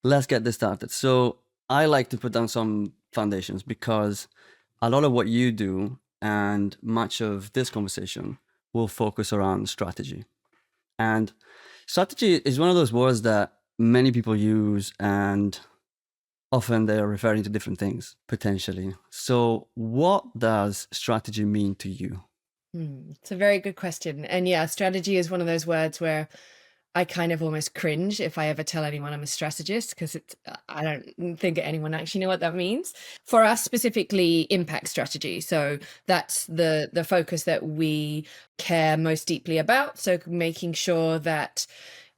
let's get this started. So I like to put down some foundations because a lot of what you do and much of this conversation will focus around strategy. And strategy is one of those words that many people use, and often they're referring to different things potentially. So what does strategy mean to you? It's a very good question. And yeah, strategy is one of those words where I kind of almost cringe if I ever tell anyone I'm a strategist, because I don't think anyone actually know what that means. For us specifically, impact strategy. So that's the focus that we care most deeply about. So making sure that,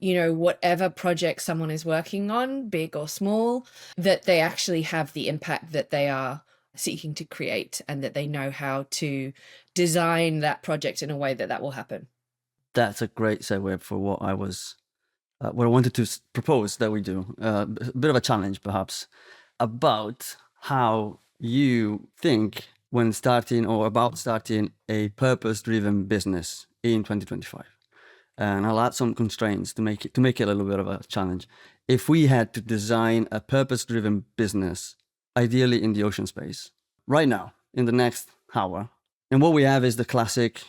whatever project someone is working on, big or small, that they actually have the impact that they are seeking to create, and that they know how to design that project in a way that will happen. That's a great segue for what I wanted to propose that we do. A bit of a challenge, perhaps, about how you think when starting or about starting a purpose-driven business in 2025. And I'll add some constraints to make it a little bit of a challenge. If we had to design a purpose-driven business, ideally in the ocean space, right now, in the next hour, and what we have is the classic,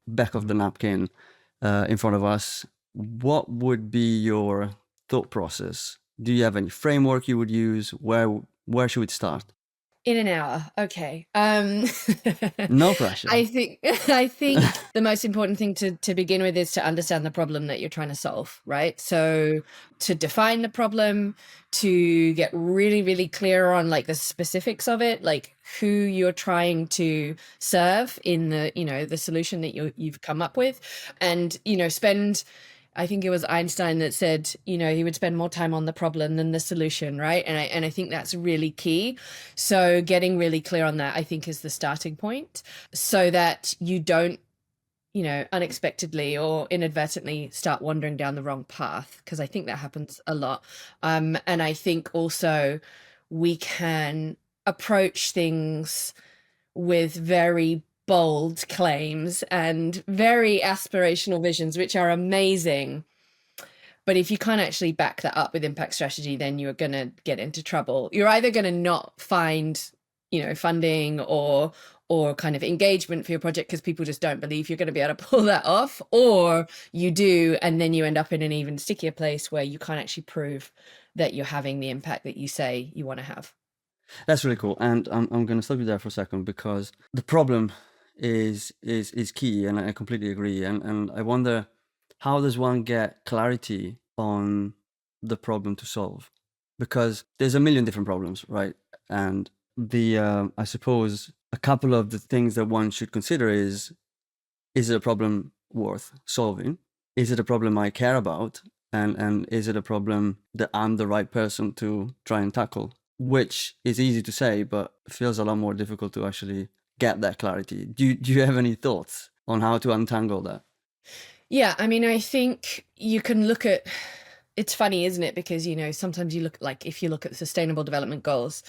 back of the napkin in front of us. What would be your thought process? Do you have any framework you would use? Where should we start? In an hour. Okay. No pressure. I think the most important thing to begin with is to understand the problem that you're trying to solve, right? So to define the problem, to get really, really clear on like the specifics of it, like who you're trying to serve in the solution that you've come up with, and, spend, I think it was Einstein that said, he would spend more time on the problem than the solution, right? And I think that's really key. So getting really clear on that, I think, is the starting point, so that you don't, unexpectedly or inadvertently start wandering down the wrong path, because I think that happens a lot. And I think also we can approach things with very bold claims and very aspirational visions, which are amazing. But if you can't actually back that up with impact strategy, then you're going to get into trouble. You're either going to not find, funding or kind of engagement for your project because people just don't believe you're going to be able to pull that off, or you do, and then you end up in an even stickier place where you can't actually prove that you're having the impact that you say you want to have. That's really cool. And I'm going to stop you there for a second because the problem is key, and I completely agree. And I wonder, how does one get clarity on the problem to solve? Because there's a million different problems, right? And I suppose a couple of the things that one should consider is it a problem worth solving? Is it a problem I care about? And is it a problem that I'm the right person to try and tackle? Which is easy to say, but feels a lot more difficult to actually get that clarity. Do you have any thoughts on how to untangle that? Yeah, I mean, I think you can look at, it's funny, isn't it? Because, sometimes you look, like, if you look at the sustainable development goals,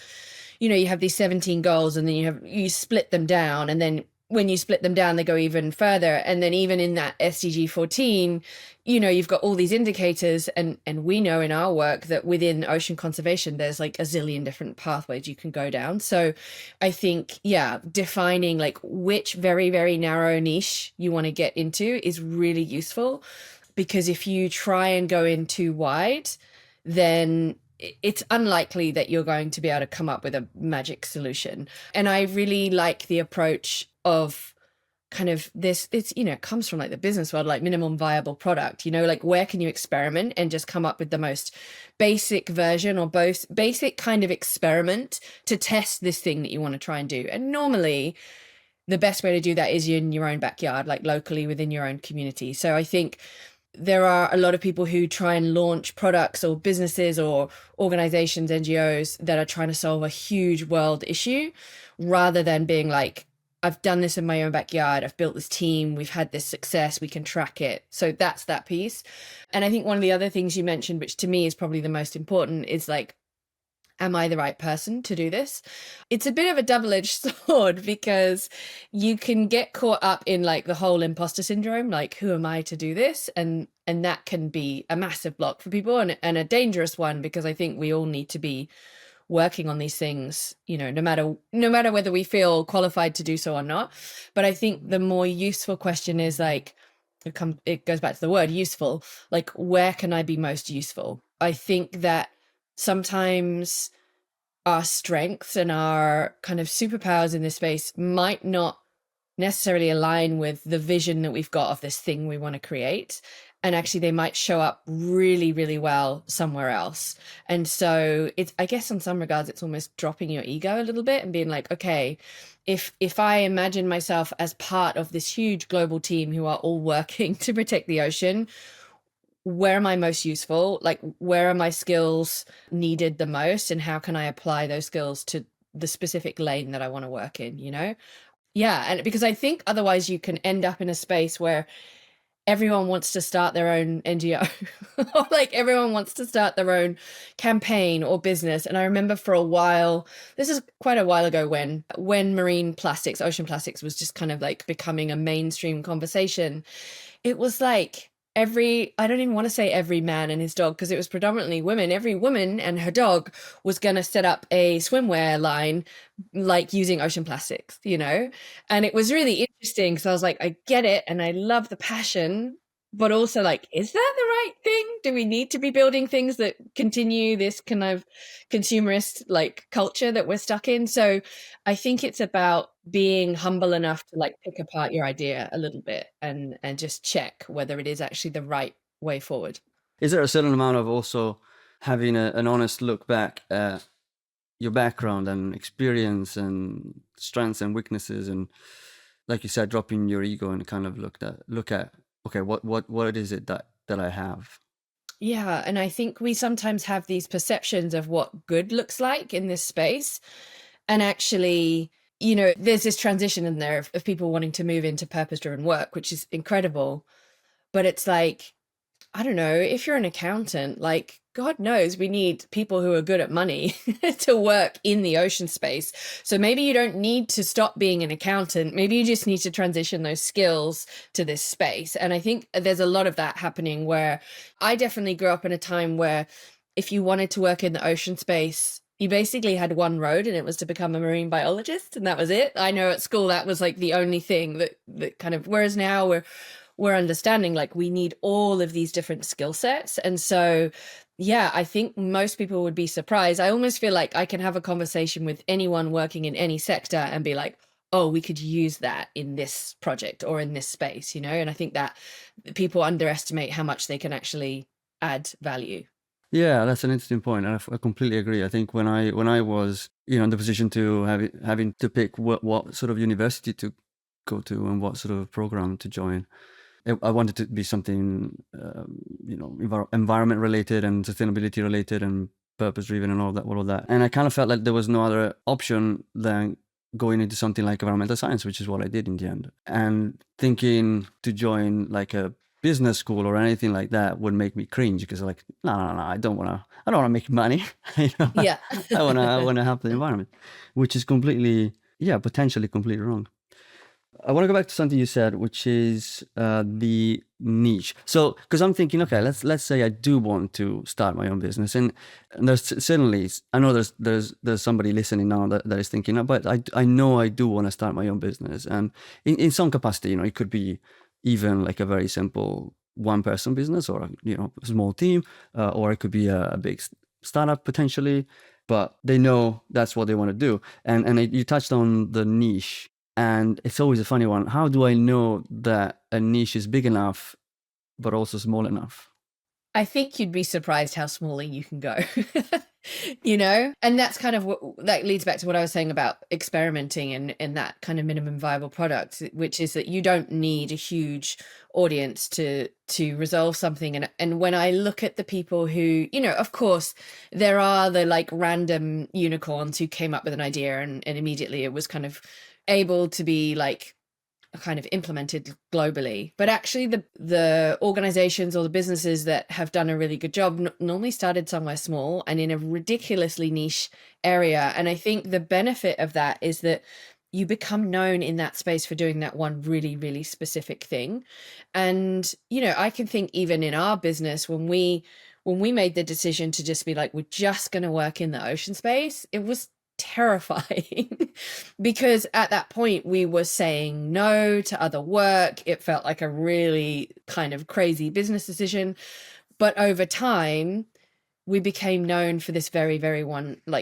you have these 17 goals, and then you split them down, and then when you split them down, they go even further. And then even in that SDG 14, you've got all these indicators, and we know in our work that within ocean conservation, there's like a zillion different pathways you can go down. So I think, yeah, defining like which very, very narrow niche you want to get into is really useful, because if you try and go in too wide, then it's unlikely that you're going to be able to come up with a magic solution. And I really like the approach of kind of this, it comes from like the business world, like minimum viable product, like where can you experiment and just come up with the most basic version or both basic kind of experiment to test this thing that you want to try and do. And normally the best way to do that is in your own backyard, like locally within your own community. So I think there are a lot of people who try and launch products or businesses or organizations, NGOs, that are trying to solve a huge world issue, rather than being like, I've done this in my own backyard, I've built this team, we've had this success, we can track it. So that's that piece. And I think one of the other things you mentioned, which to me is probably the most important, is like am I the right person to do this? It's a bit of a double-edged sword because you can get caught up in like the whole imposter syndrome, like who am I to do this? And that can be a massive block for people, and a dangerous one, because I think we all need to be working on these things, no matter whether we feel qualified to do so or not. But I think the more useful question is like, it goes back to the word useful, like where can I be most useful? I think that sometimes our strengths and our kind of superpowers in this space might not necessarily align with the vision that we've got of this thing we want to create. And actually they might show up really, really well somewhere else. And so it's, I guess in some regards, it's almost dropping your ego a little bit and being like, okay, if I imagine myself as part of this huge global team who are all working to protect the ocean, where am I most useful? Like, where are my skills needed the most? And how can I apply those skills to the specific lane that I want to work in, Yeah. And because I think otherwise you can end up in a space where everyone wants to start their own NGO, or like everyone wants to start their own campaign or business. And I remember for a while, this is quite a while ago, when marine plastics, ocean plastics was just kind of like becoming a mainstream conversation. It was like I don't even want to say every man and his dog, because it was predominantly women. Every woman and her dog was going to set up a swimwear line, like using ocean plastics, and it was really interesting. So I was like, I get it. And I love the passion, but also like, is that the right thing? Do we need to be building things that continue this kind of consumerist like culture that we're stuck in? So I think it's about being humble enough to like pick apart your idea a little bit and just check whether it is actually the right way forward. Is there a certain amount of also having an honest look back at your background and experience and strengths and weaknesses, and like you said, dropping your ego and kind of look at okay, what is it that I have? Yeah, and I think we sometimes have these perceptions of what good looks like in this space. And actually, there's this transition in there of people wanting to move into purpose-driven work, which is incredible. But it's like, I don't know, if you're an accountant, like God knows we need people who are good at money to work in the ocean space. So maybe you don't need to stop being an accountant. Maybe you just need to transition those skills to this space. And I think there's a lot of that happening, where I definitely grew up in a time where if you wanted to work in the ocean space, you basically had one road, and it was to become a marine biologist, and that was it. I know at school that was like the only thing that kind of, whereas now we're understanding like we need all of these different skill sets. And so, yeah, I think most people would be surprised. I almost feel like I can have a conversation with anyone working in any sector and be like, oh, we could use that in this project or in this space, and I think that people underestimate how much they can actually add value. Yeah, that's an interesting point, and I completely agree. I think when I was in the position to having to pick what sort of university to go to and what sort of program to join, I wanted to be something environment related and sustainability related and purpose driven and all of that. And I kind of felt like there was no other option than going into something like environmental science, which is what I did in the end. And thinking to join like a business school or anything like that would make me cringe, because like, no, I don't want to make money. Yeah. I want to help the environment, which is potentially completely wrong. I want to go back to something you said, which is the niche. So, because I'm thinking, okay, let's say I do want to start my own business, and there's certainly, I know there's somebody listening now that is thinking, but I know I do want to start my own business, and in some capacity, it could be even like a very simple one-person business, or a small team, or it could be a big startup potentially. But they know that's what they want to do, and you touched on the niche. And it's always a funny one. How do I know that a niche is big enough, but also small enough? I think you'd be surprised how small you can go, and that's kind of that leads back to what I was saying about experimenting and that kind of minimum viable product, which is that you don't need a huge audience to resolve something. And when I look at the people who, of course, there are the like random unicorns who came up with an idea and immediately it was kind of able to be like kind of implemented globally. But actually the organizations or the businesses that have done a really good job normally started somewhere small and in a ridiculously niche area. And I think the benefit of that is that you become known in that space for doing that one really, really specific thing. And, you know, I can think even in our business, when we made the decision to just be like, we're just going to work in the ocean space, it was terrifying because at that point we were saying no to other work. It felt like a really kind of crazy business decision. But over time, we became known for this very, very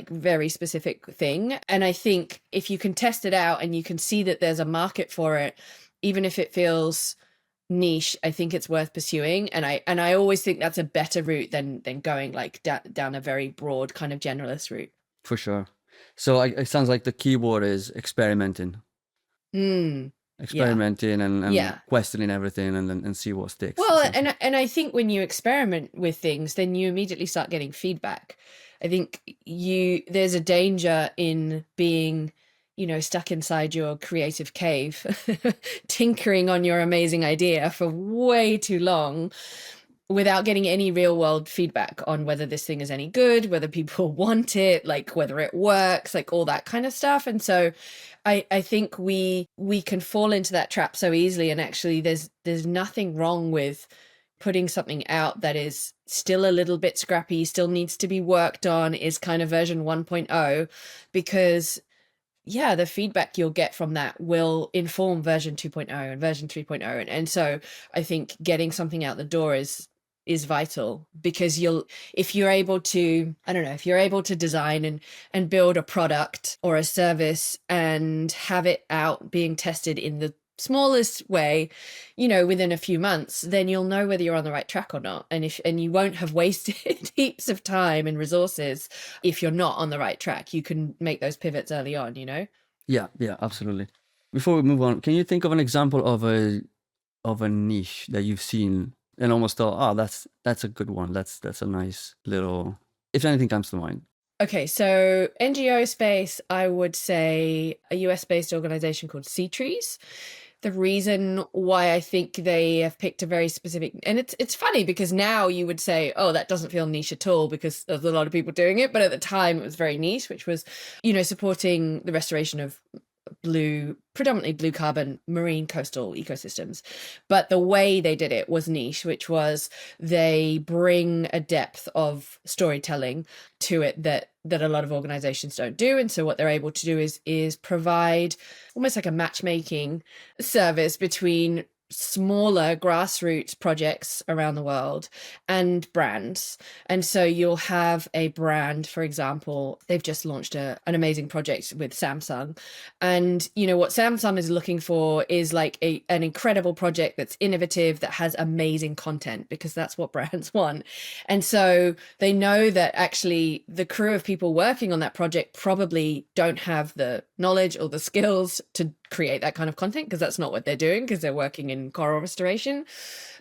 very specific thing. And I think if you can test it out and you can see that there's a market for it, even if it feels niche, I think it's worth pursuing. And I always think that's a better route than going like down a very broad kind of generalist route. For sure. So it sounds like the keyword is experimenting. Experimenting and questioning everything and see what sticks. Well, and I think when you experiment with things, then you immediately start getting feedback. I think there's a danger in being, you know, stuck inside your creative cave, tinkering on your amazing idea for way too long without getting any real world feedback on whether this thing is any good, whether people want it, like whether it works, like all that kind of stuff. And so I think we can fall into that trap so easily. And actually there's nothing wrong with putting something out that is still a little bit scrappy, still needs to be worked on, is kind of version 1.0, because the feedback you'll get from that will inform version 2.0 and version 3.0. And so I think getting something out the door is vital, because if you're able to design and build a product or a service and have it out being tested in the smallest way, you know, within a few months, then you'll know whether you're on the right track or not. And you won't have wasted heaps of time and resources if you're not on the right track. You can make those pivots early on, you know? Yeah, absolutely. Before we move on, can you think of an example of a niche that you've seen and almost thought, that's a good one. That's a nice little, if anything comes to mind. Okay, so NGO space, I would say a US-based organization called Sea Trees. The reason why I think they have picked a very specific, and it's funny because now you would say, oh, that doesn't feel niche at all because there's a lot of people doing it. But at the time it was very niche, which was, you know, supporting the restoration of predominantly blue carbon marine coastal ecosystems. But the way they did it was niche, which was they bring a depth of storytelling to it that a lot of organizations don't do. And so what they're able to do is provide almost like a matchmaking service between smaller grassroots projects around the world and brands. And so you'll have a brand, for example, they've just launched an amazing project with Samsung. And you know what Samsung is looking for is like an incredible project that's innovative, that has amazing content, because that's what brands want. And so they know that actually the crew of people working on that project probably don't have the knowledge or the skills to create that kind of content, because that's not what they're doing, because they're working in coral restoration.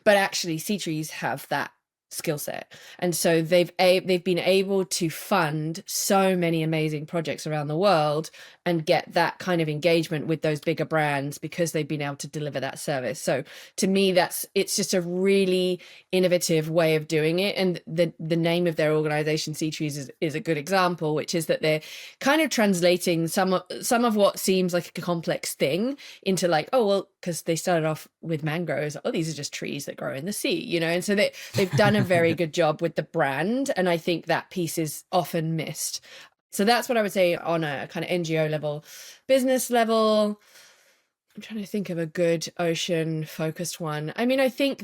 But actually Sea Trees have that skill set, and so they've been able to fund so many amazing projects around the world and get that kind of engagement with those bigger brands because they've been able to deliver that service. So to me, it's just a really innovative way of doing it. And the name of their organization, Sea Trees, is a good example, which is that they're kind of translating some of what seems like a complex thing into like, oh well, because they started off with mangroves, oh, these are just trees that grow in the sea, you know. And so they've done a very good job with the brand, and I think that piece is often missed. So that's what I would say on a kind of NGO level. Business level, I'm trying to think of a good ocean focused one. I mean, I think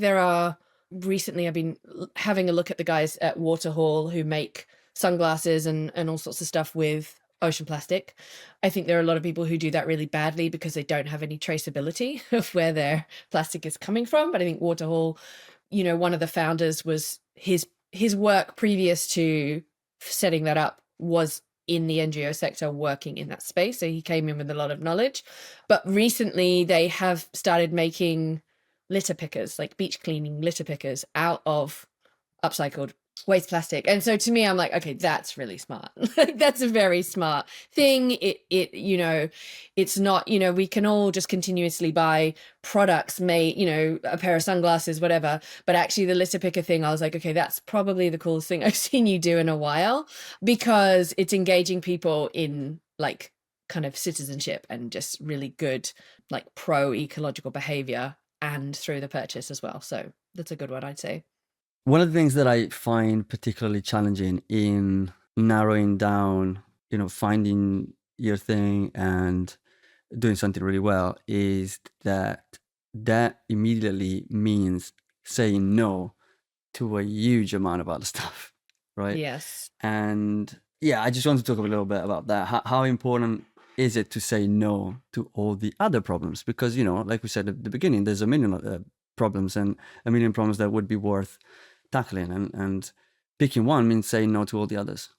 recently I've been having a look at the guys at Waterhall who make sunglasses and all sorts of stuff with ocean plastic. I think there are a lot of people who do that really badly because they don't have any traceability of where their plastic is coming from. But I think Waterhall, you know, one of the founders was his work previous to setting that up was in the NGO sector working in that space. So he came in with a lot of knowledge. But recently they have started making litter pickers, like beach cleaning litter pickers, out of upcycled waste plastic. And so to me, I'm like, okay, that's really smart. Like that's a very smart thing. It's not, we can all just continuously buy products made, a pair of sunglasses, whatever. But actually the litter picker thing, I was like, okay, that's probably the coolest thing I've seen you do in a while, because it's engaging people in like kind of citizenship and just really good, like pro ecological behavior, and through the purchase as well. So that's a good one, I'd say. One of the things that I find particularly challenging in narrowing down, finding your thing and doing something really well is that immediately means saying no to a huge amount of other stuff, right? Yes. And yeah, I just want to talk a little bit about that. How important is it to say no to all the other problems? Because, like we said at the beginning, there's a million problems and a million problems that would be worth tackling. And picking one means saying no to all the others.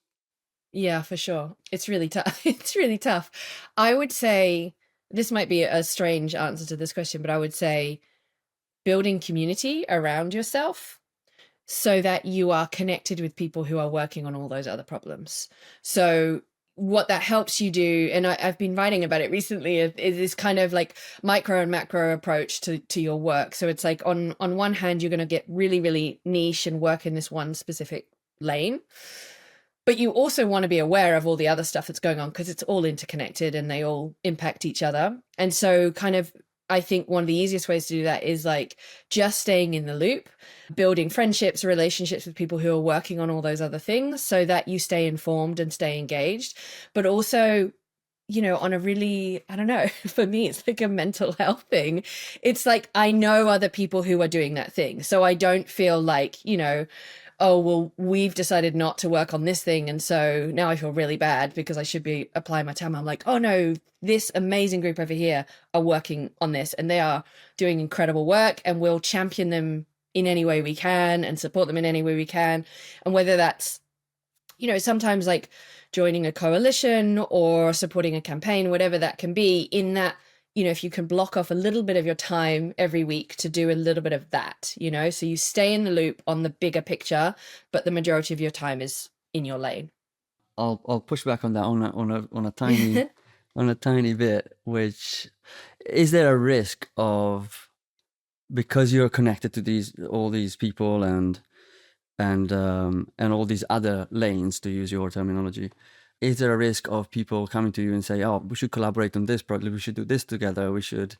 Yeah, for sure. It's really tough. It's really tough. I would say this might be a strange answer to this question, but I would say building community around yourself so that you are connected with people who are working on all those other problems. So what that helps you do, and I've been writing about it recently, is this kind of like micro and macro approach to your work. So it's like on one hand, you're going to get really, really niche and work in this one specific lane. But you also want to be aware of all the other stuff that's going on, because it's all interconnected and they all impact each other. And so kind of, I think one of the easiest ways to do that is like just staying in the loop, building friendships, relationships with people who are working on all those other things so that you stay informed and stay engaged. But also, on a really, I don't know, for me, it's like a mental health thing. It's like, I know other people who are doing that thing. So I don't feel like, oh, well, we've decided not to work on this thing. And so now I feel really bad because I should be applying my time. I'm like, oh no, this amazing group over here are working on this and they are doing incredible work, and we'll champion them in any way we can and support them in any way we can. And whether that's, sometimes like joining a coalition or supporting a campaign, whatever that can be, in that, if you can block off a little bit of your time every week to do a little bit of that, so you stay in the loop on the bigger picture, but the majority of your time is in your lane. I'll push back on that on a tiny on a tiny bit. Which is there a risk of, because you're connected to all these people and all these other lanes, to use your terminology, is there a risk of people coming to you and say, oh, we should collaborate on this project, we should do this together, we should,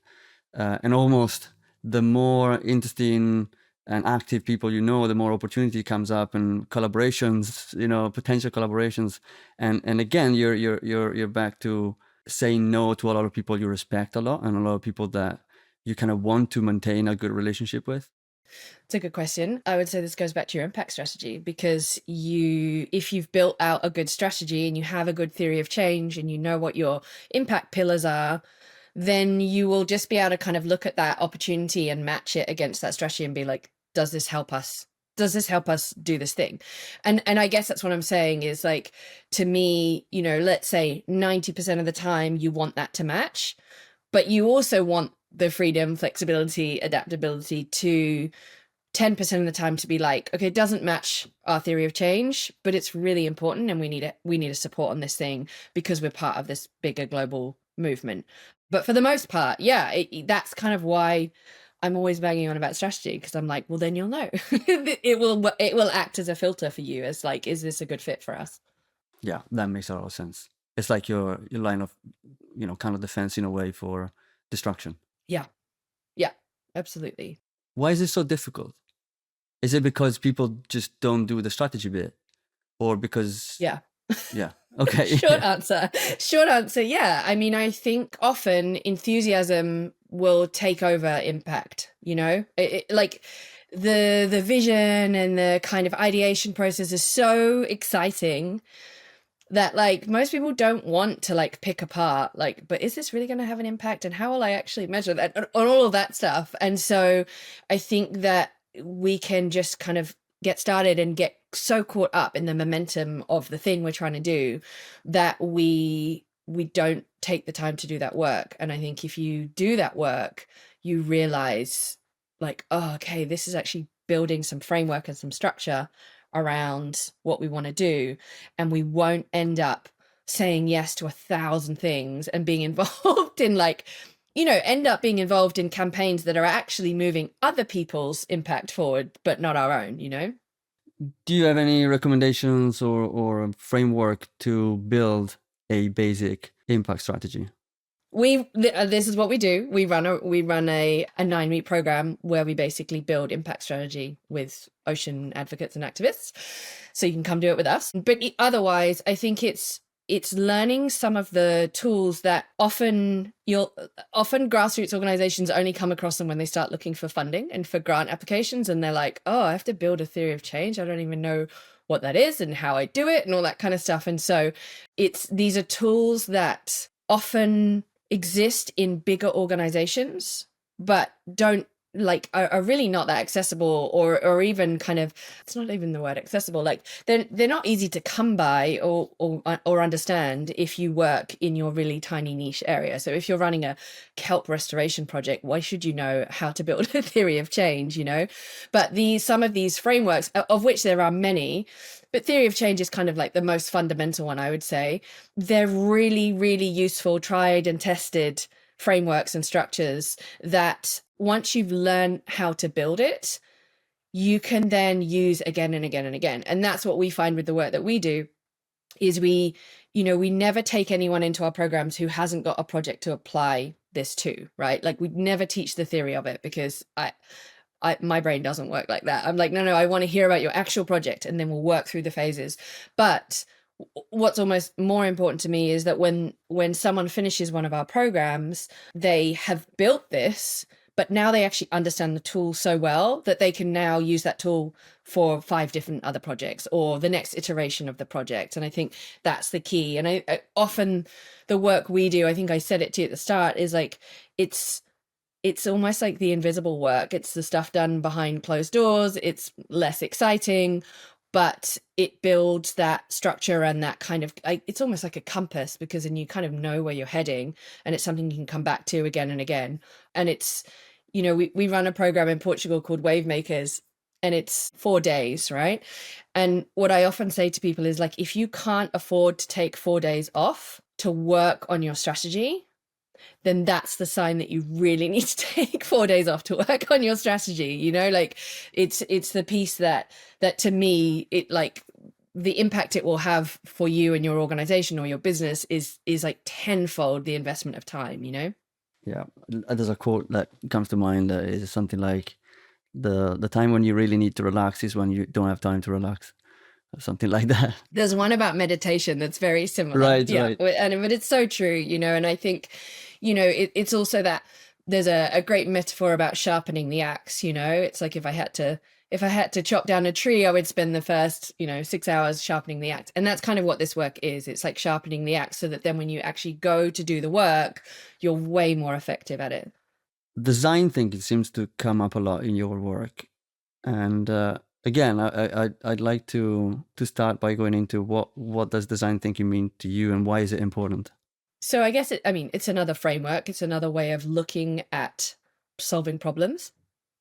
and almost the more interesting and active people, the more opportunity comes up and collaborations, potential collaborations, and again, you're back to saying no to a lot of people you respect a lot and a lot of people that you kind of want to maintain a good relationship with. It's a good question. I would say this goes back to your impact strategy, because if you've built out a good strategy and you have a good theory of change and you know what your impact pillars are, then you will just be able to kind of look at that opportunity and match it against that strategy and be like, does this help us? Does this help us do this thing? And I guess that's what I'm saying is, like, to me, let's say 90% of the time you want that to match, but you also want the freedom, flexibility, adaptability to 10% of the time to be like, okay, it doesn't match our theory of change, but it's really important and we need a support on this thing because we're part of this bigger global movement. But for the most part, yeah, that's kind of why I'm always banging on about strategy, because I'm like, well, then you'll know. it will act as a filter for you, as like, is this a good fit for us? Yeah, that makes a lot of sense. It's like your line of, kind of defense in a way for destruction. Yeah. Yeah, absolutely. Why is it so difficult? Is it because people just don't do the strategy bit, or because? Yeah. Yeah. Okay. Short answer. Yeah. I mean, I think often enthusiasm will take over impact, like the vision and the kind of ideation process is so exciting that like most people don't want to like pick apart, like, but is this really going to have an impact and how will I actually measure that, on all of that stuff. And so I think that we can just kind of get started and get so caught up in the momentum of the thing we're trying to do that we don't take the time to do that work. And I think if you do that work, you realize like, oh, okay, this is actually building some framework and some structure around what we want to do, and we won't end up saying yes to 1,000 things and being involved in end up being involved in campaigns that are actually moving other people's impact forward, but not our own. Do you have any recommendations or a framework to build a basic impact strategy? This is what we do. We run a 9-week program where we basically build impact strategy with ocean advocates and activists. So you can come do it with us. But otherwise, I think it's learning some of the tools that often grassroots organizations only come across them when they start looking for funding and for grant applications, and they're like, oh, I have to build a theory of change. I don't even know what that is and how I do it and all that kind of stuff. And so these are tools that often exist in bigger organizations, but are really not that accessible, or even kind of, it's not even the word accessible, like they're not easy to come by or understand if you work in your really tiny niche area. So if you're running a kelp restoration project, why should you know how to build a theory of change, But some of these frameworks, of which there are many, but theory of change is kind of like the most fundamental one, I would say. They're really, really useful, tried and tested frameworks and structures that once you've learned how to build it, you can then use again and again and again. And that's what we find with the work that we do, is we never take anyone into our programs who hasn't got a project to apply this to, right? Like, we'd never teach the theory of it, because my brain doesn't work like that. I'm like, no, I want to hear about your actual project, and then we'll work through the phases. But what's almost more important to me is that when someone finishes one of our programs, they have built this, but now they actually understand the tool so well that they can now use that tool for 5 different other projects or the next iteration of the project. And I think that's the key. And I often, the work we do, I think I said it to you at the start, is like, it's almost like the invisible work. It's the stuff done behind closed doors. It's less exciting, but it builds that structure and that kind of, it's almost like a compass, because then you kind of know where you're heading, and it's something you can come back to again and again. And it's, we run a program in Portugal called Wave Makers, and it's 4 days, right? And what I often say to people is, like, if you can't afford to take 4 days off to work on your strategy, then that's the sign that you really need to take 4 days off to work on your strategy. Like, it's the piece that to me, it, like, the impact it will have for you and your organization or your business is like tenfold the investment of time. Yeah, there's a quote that comes to mind that is something like, the time when you really need to relax is when you don't have time to relax, or something like that. There's one about meditation that's very similar. Right. But it's so true, and I think, it's also that there's a great metaphor about sharpening the axe. It's like, if I had to chop down a tree, I would spend the first 6 hours sharpening the axe. And that's kind of what this work is. It's like sharpening the axe, so that then when you actually go to do the work, you're way more effective at it. Design thinking seems to come up a lot in your work, and again, I'd like to start by going into what does design thinking mean to you, and why is it important? So I guess it's another framework. It's another way of looking at solving problems.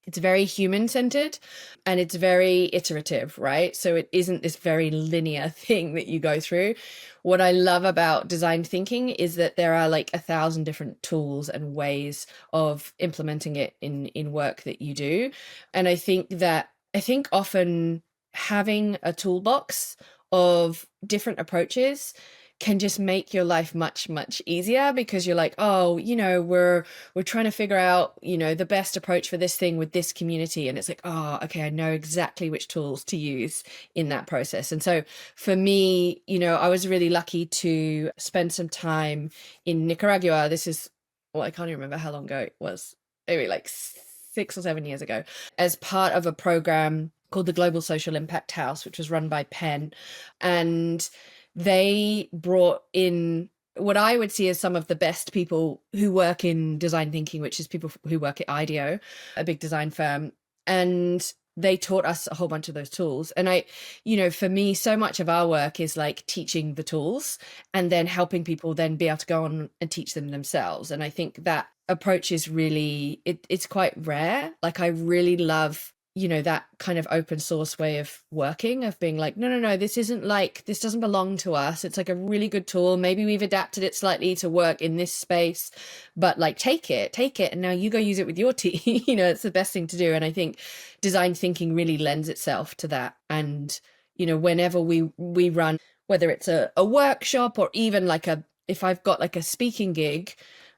It's very human-centered, and it's very iterative, right? So it isn't this very linear thing that you go through. What I love about design thinking is that there are like 1,000 different tools and ways of implementing it in work that you do. And I think often having a toolbox of different approaches can just make your life much, much easier, because you're like, oh, we're trying to figure out, the best approach for this thing with this community. And it's like, oh, okay, I know exactly which tools to use in that process. And so for me, I was really lucky to spend some time in Nicaragua. This is, well, I can't even remember how long ago it was. Maybe like 6 or 7 years ago, as part of a program called the Global Social Impact House, which was run by Penn. And they brought in what I would see as some of the best people who work in design thinking, which is people who work at IDEO, a big design firm. And they taught us a whole bunch of those tools. And for me, so much of our work is like teaching the tools and then helping people then be able to go on and teach them themselves. And I think that approach is really, it's quite rare. Like, I really love that kind of open source way of working, of being like, no, this isn't like, this doesn't belong to us. It's like a really good tool. Maybe we've adapted it slightly to work in this space, but like, take it. And now you go use it with your team. It's the best thing to do. And I think design thinking really lends itself to that. And, whenever we run, whether it's a workshop or even like if I've got like a speaking gig,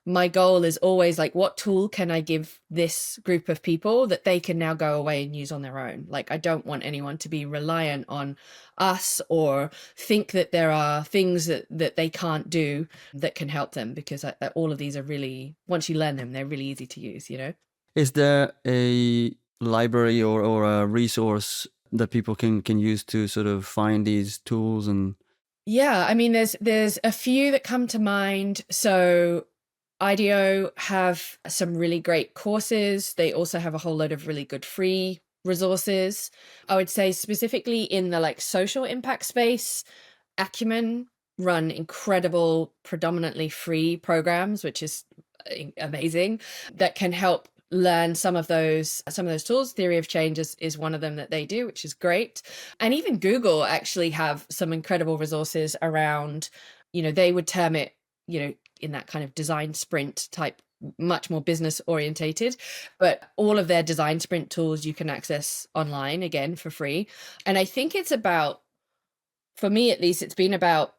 my goal is always like, what tool can I give this group of people that they can now go away and use on their own? Like, I don't want anyone to be reliant on us or think that there are things that they can't do that can help them, because all of these are really, once you learn them, they're really easy to use, Is there a library or a resource that people can use to sort of find these tools? And yeah, I mean, there's a few that come to mind. So IDEO have some really great courses. They also have a whole load of really good free resources. I would say specifically in the like social impact space, Acumen run incredible, predominantly free programs, which is amazing, that can help learn some of those tools. Theory of change is one of them that they do, which is great. And even Google actually have some incredible resources around, they would term it, in that kind of design sprint type, much more business orientated, but all of their design sprint tools you can access online, again, for free. And I think it's about, for me at least, it's been about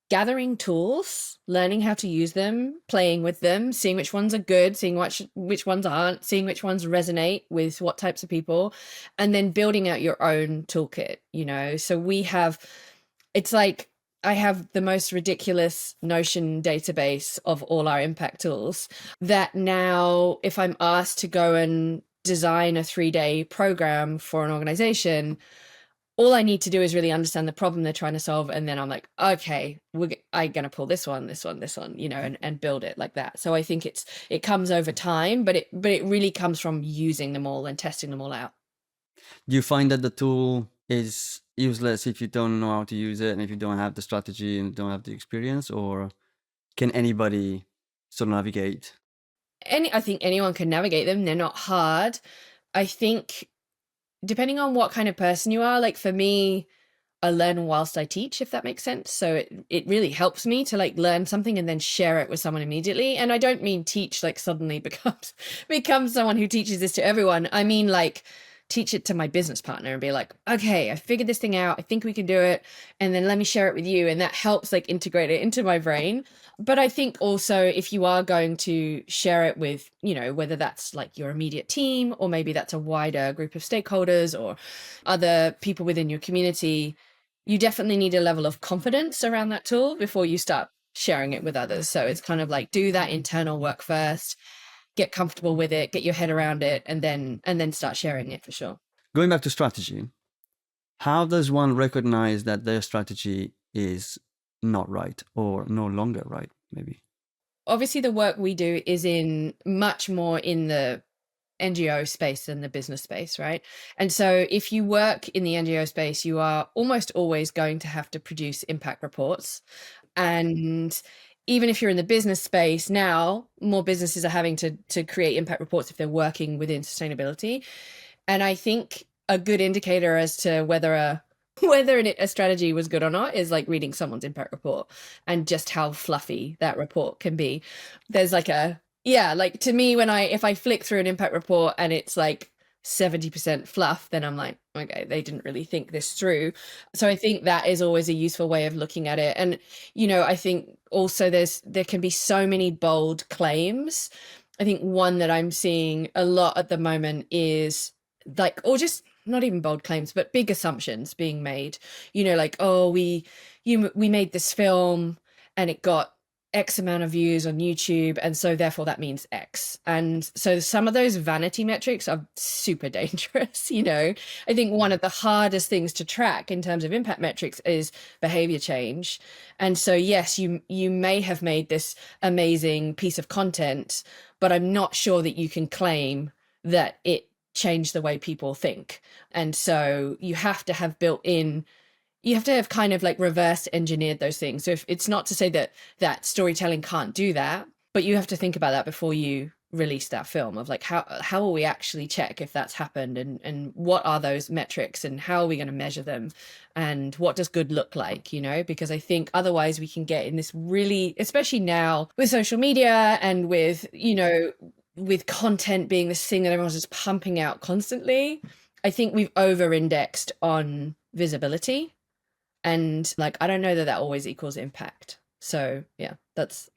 gathering tools, learning how to use them, playing with them, seeing which ones are good, seeing which ones aren't, seeing which ones resonate with what types of people, and then building out your own toolkit, So it's like, I have the most ridiculous Notion database of all our impact tools that now, if I'm asked to go and design a 3-day program for an organization, all I need to do is really understand the problem they're trying to solve. And then I'm like, okay, I'm going to pull this one, and build it like that. So I think it comes over time, but it really comes from using them all and testing them all out. do you find that the tool is useless if you don't know how to use it and if you don't have the strategy and don't have the experience, or can anybody sort of navigate? I think anyone can navigate them. They're not hard. I think depending on what kind of person you are, like for me, I learn whilst I teach, if that makes sense. So it really helps me to like learn something and then share it with someone immediately. And I don't mean teach like suddenly becomes someone who teaches this to everyone. I mean like teach it to my business partner and be like, okay, I figured this thing out. I think we can do it. And then let me share it with you. And that helps like integrate it into my brain. But I think also if you are going to share it with, whether that's like your immediate team, or maybe that's a wider group of stakeholders or other people within your community, you definitely need a level of confidence around that tool before you start sharing it with others. So it's kind of like, do that internal work first, get comfortable with it, get your head around it, and then start sharing it, for sure. Going back to strategy, how does one recognize that their strategy is not right or no longer right, maybe? Obviously, the work we do is much more in the NGO space than the business space, right? And so if you work in the NGO space, you are almost always going to have to produce impact reports. And even if you're in the business space now, more businesses are having to create impact reports if they're working within sustainability. And I think a good indicator as to whether a strategy was good or not is like reading someone's impact report and just how fluffy that report can be. There's like like to me, if I flick through an impact report and it's like 70% fluff, then I'm like, okay, they didn't really think this through. So I think that is always a useful way of looking at it. And, I think also there can be so many bold claims. I think one that I'm seeing a lot at the moment is like, or just not even bold claims, but big assumptions being made, like, oh, we made this film and it got X amount of views on YouTube, and so therefore that means X. And so some of those vanity metrics are super dangerous. I think one of the hardest things to track in terms of impact metrics is behavior change. And so yes, you may have made this amazing piece of content, but I'm not sure that you can claim that it changed the way people think. And so you have to have kind of like reverse engineered those things. So if it's not to say that storytelling can't do that, but you have to think about that before you released that film of like how will we actually check if that's happened, and what are those metrics and how are we going to measure them, and what does good look like, you know? Because I think otherwise we can get in this really, especially now with social media and with, you know, with content being this thing that everyone's just pumping out constantly. I think we've over indexed on visibility, and like I don't know that that always equals impact. So yeah, that's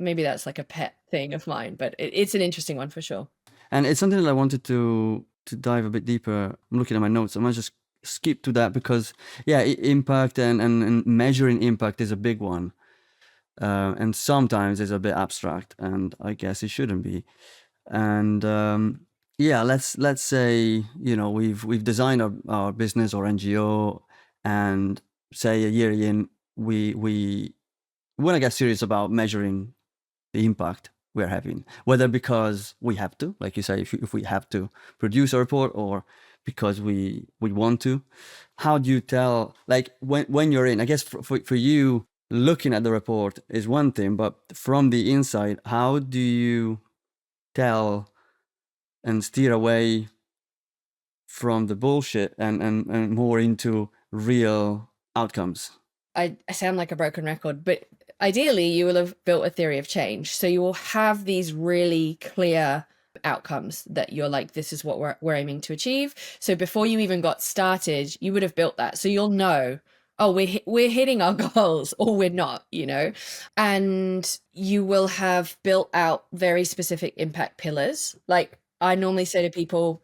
like a pet thing of mine, but it's an interesting one for sure. And it's something that I wanted to dive a bit deeper. I'm looking at my notes. I might just skip to that because, yeah, impact and measuring impact is a big one. And sometimes it's a bit abstract, and I guess it shouldn't be. And yeah, let's say, you know, we've designed our business or NGO, and say a year in, we want to get serious about measuring the impact we're having, whether because we have to, like you say, if we have to produce a report, or because we want to. How do you tell, like when you're in, I guess for you, looking at the report is one thing, but from the inside, how do you tell and steer away from the bullshit and more into real outcomes? I sound like a broken record, but ideally you will have built a theory of change. So you will have these really clear outcomes that you're like, this is what we're aiming to achieve. So before you even got started, you would have built that. So you'll know, oh, we're hitting our goals or we're not, you know, and you will have built out very specific impact pillars. Like I normally say to people,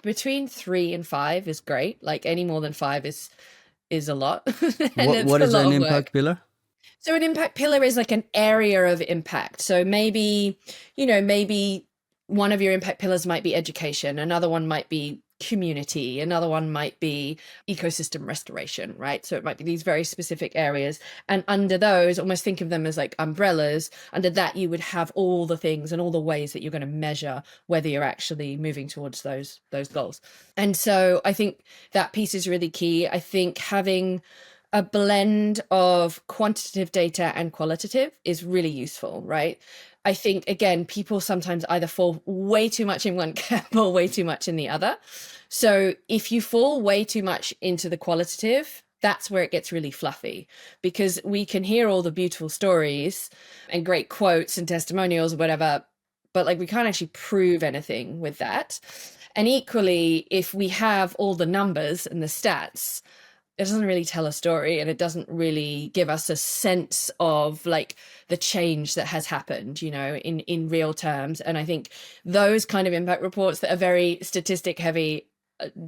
between 3 and 5 is great. Like any more than 5 is a lot. And it's What a is lot an of impact work. pillar? So an impact pillar is like an area of impact. So maybe, you know, maybe one of your impact pillars might be education, another one might be community, another one might be ecosystem restoration, right? So it might be these very specific areas. And under those, almost think of them as like umbrellas. Under that, you would have all the things and all the ways that you're going to measure whether you're actually moving towards those goals. And so I think that piece is really key. I think having a blend of quantitative data and qualitative is really useful, right? I think, again, people sometimes either fall way too much in one camp or way too much in the other. So if you fall way too much into the qualitative, that's where it gets really fluffy, because we can hear all the beautiful stories and great quotes and testimonials or whatever, but like we can't actually prove anything with that. And equally, if we have all the numbers and the stats, it doesn't really tell a story, and it doesn't really give us a sense of like the change that has happened, you know, in real terms. And I think those kind of impact reports that are very statistic heavy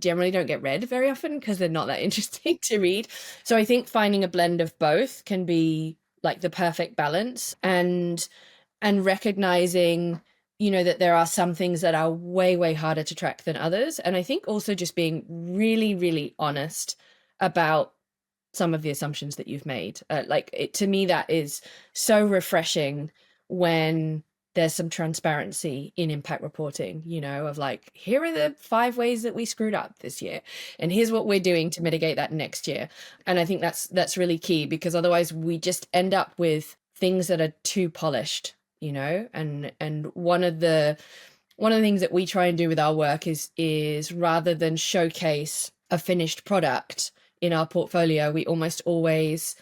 generally don't get read very often because they're not that interesting to read. So I think finding a blend of both can be like the perfect balance, and recognizing, you know, that there are some things that are way harder to track than others. And I think also just being really honest about some of the assumptions that you've made. To me, that is so refreshing when there's some transparency in impact reporting, you know, of like, here are the 5 ways that we screwed up this year, and here's what we're doing to mitigate that next year. And I think that's really key, because otherwise we just end up with things that are too polished, you know. And one of the things that we try and do with our work is rather than showcase a finished product in our portfolio, we almost always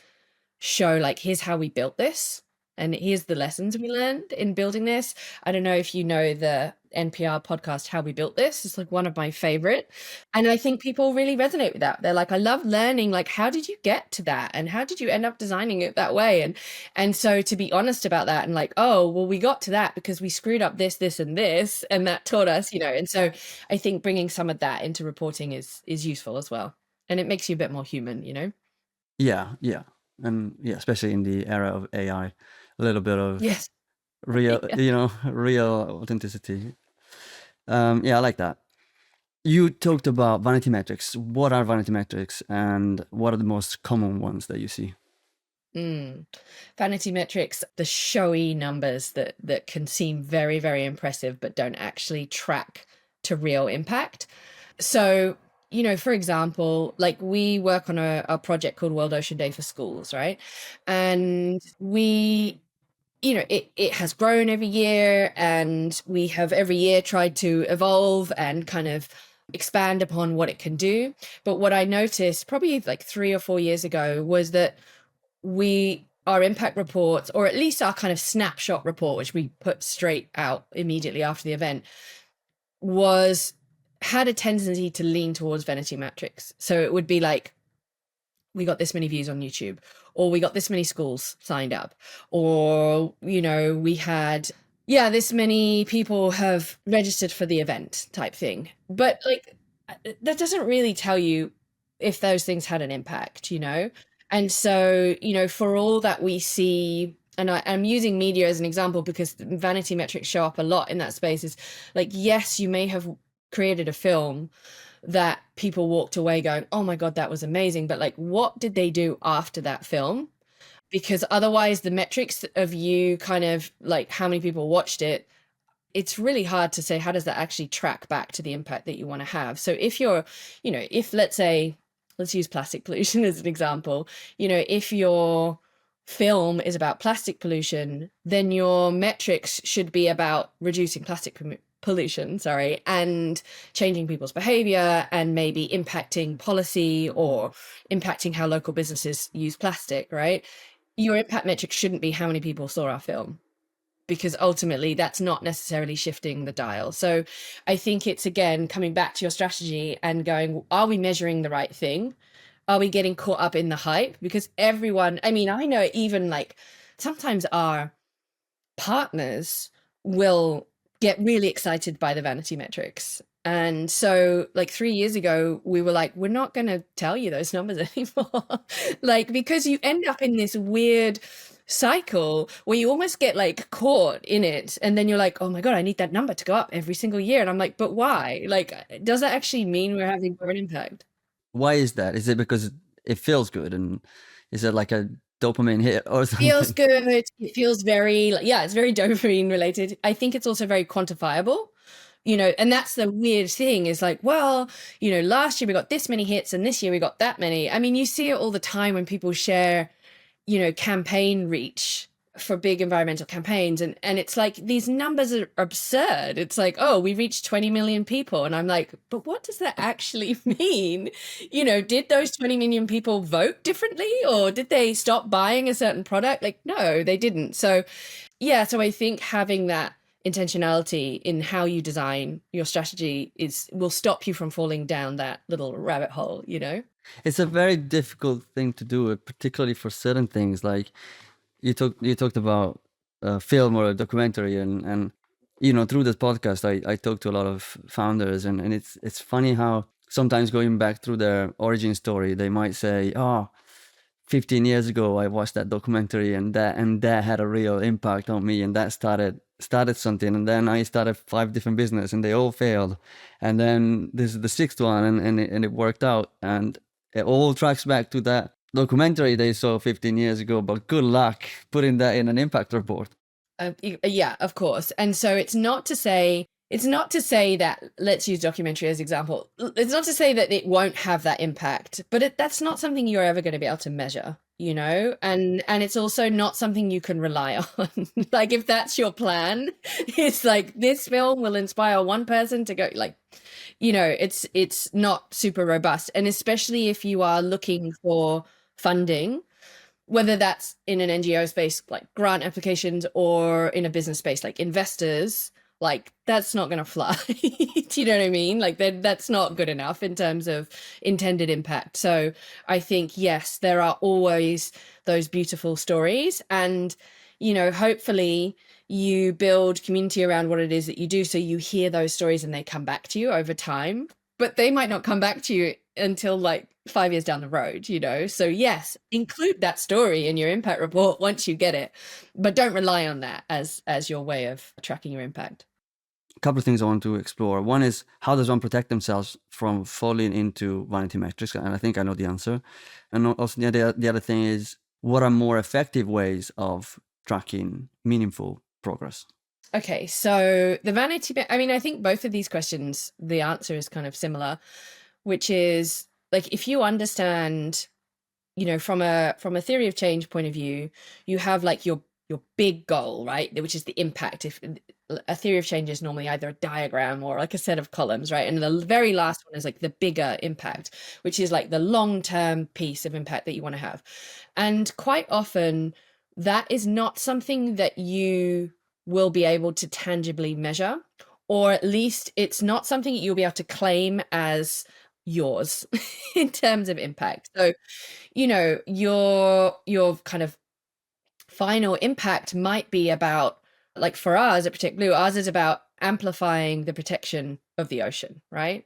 show like, here's how we built this, and here's the lessons we learned in building this. I don't know if you know the NPR podcast, How We Built This. It's like one of my favorite. And I think people really resonate with that. They're like, I love learning, like, how did you get to that? And how did you end up designing it that way? And so to be honest about that, and like, oh, well, we got to that because we screwed up this, and this, and that taught us, you know. And so I think bringing some of that into reporting is useful as well. And it makes you a bit more human, you know? Yeah. And yeah, especially in the era of AI, a little bit of Yes. real, Yeah. you know, real authenticity. Yeah, I like that. You talked about vanity metrics. What are vanity metrics, and what are the most common ones that you see? Vanity metrics, the showy numbers that can seem very impressive but don't actually track to real impact. So, you know, for example, like we work on a project called World Ocean Day for schools, right? And we it has grown every year, and we have every year tried to evolve and kind of expand upon what it can do. But what I noticed probably like 3 or 4 years ago was that our impact reports, or at least our kind of snapshot report, which we put straight out immediately after the event, had a tendency to lean towards vanity metrics. So it would be like, we got this many views on YouTube, or we got this many schools signed up, or we had this many people have registered for the event type thing. But like, that doesn't really tell you if those things had an impact. And so for all that we see, and I'm using media as an example because vanity metrics show up a lot in that space, is like, yes, you may have created a film that people walked away going, oh my God, that was amazing. But like, what did they do after that film? Because otherwise the metrics of you kind of like how many people watched it, it's really hard to say, how does that actually track back to the impact that you want to have? So if if let's use plastic pollution as an example, if your film is about plastic pollution, then your metrics should be about reducing plastic pollution, and changing people's behavior, and maybe impacting policy or impacting how local businesses use plastic, right? Your impact metric shouldn't be how many people saw our film, because ultimately that's not necessarily shifting the dial. So I think it's, again, coming back to your strategy and going, are we measuring the right thing? Are we getting caught up in the hype? Because everyone, I know even like sometimes our partners will get really excited by the vanity metrics. And so like 3 years ago, we were like, we're not going to tell you those numbers anymore. Like, because you end up in this weird cycle where you almost get like caught in it. And then you're like, oh my God, I need that number to go up every single year. And I'm like, but why? Like, does that actually mean we're having more of an impact? Why is that? Is it because it feels good, and is it like a dopamine hit or something? Feels good. It feels very, it's very dopamine related. I think it's also very quantifiable, and that's the weird thing, is like, well, last year we got this many hits and this year we got that many. I mean, you see it all the time when people share, campaign reach for big environmental campaigns, and it's like, these numbers are absurd. It's like, oh, we reached 20 million people, and I'm like, but what does that actually mean? Did those 20 million people vote differently, or did they stop buying a certain product? Like, no, they didn't. So so I think having that intentionality in how you design your strategy will stop you from falling down that little rabbit hole. It's a very difficult thing to do, particularly for certain things. Like you talked about a film or a documentary, and through this podcast I talk to a lot of founders, and it's funny how sometimes going back through their origin story, they might say, oh, 15 years ago I watched that documentary, and that had a real impact on me, and that started something, and then I started 5 different businesses and they all failed, and then this is the 6th one, and it worked out, and it all tracks back to that documentary they saw 15 years ago. But good luck putting that in an impact report. Yeah, of course. And so it's not to say that, let's use documentary as example. It's not to say that it won't have that impact, but that's not something you're ever going to be able to measure, and it's also not something you can rely on. Like, if that's your plan, it's like, this film will inspire one person to go, like, it's not super robust. And especially if you are looking for funding, whether that's in an NGO space, like grant applications, or in a business space, like investors, like, that's not going to fly. Do you know what I mean? Like, that's not good enough in terms of intended impact. So I think, yes, there are always those beautiful stories, and, hopefully you build community around what it is that you do. So you hear those stories and they come back to you over time, but they might not come back to you until like 5 years down the road, So yes, include that story in your impact report once you get it, but don't rely on that as your way of tracking your impact. A couple of things I want to explore. One is, how does one protect themselves from falling into vanity metrics? And I think I know the answer. And also the other thing is, what are more effective ways of tracking meaningful progress? Okay, so the vanity, I think both of these questions, the answer is kind of similar, which is like, if you understand, from a theory of change point of view, you have like your your big goal, right? Which is the impact. If a theory of change is normally either a diagram or like a set of columns, right? And the very last one is like the bigger impact, which is like the long-term piece of impact that you want to have. And quite often that is not something that you will be able to tangibly measure, or at least it's not something that you'll be able to claim as yours in terms of impact. So, you know, your kind of final impact might be about, like for us at Protect Blue, ours is about amplifying the protection of the ocean, right?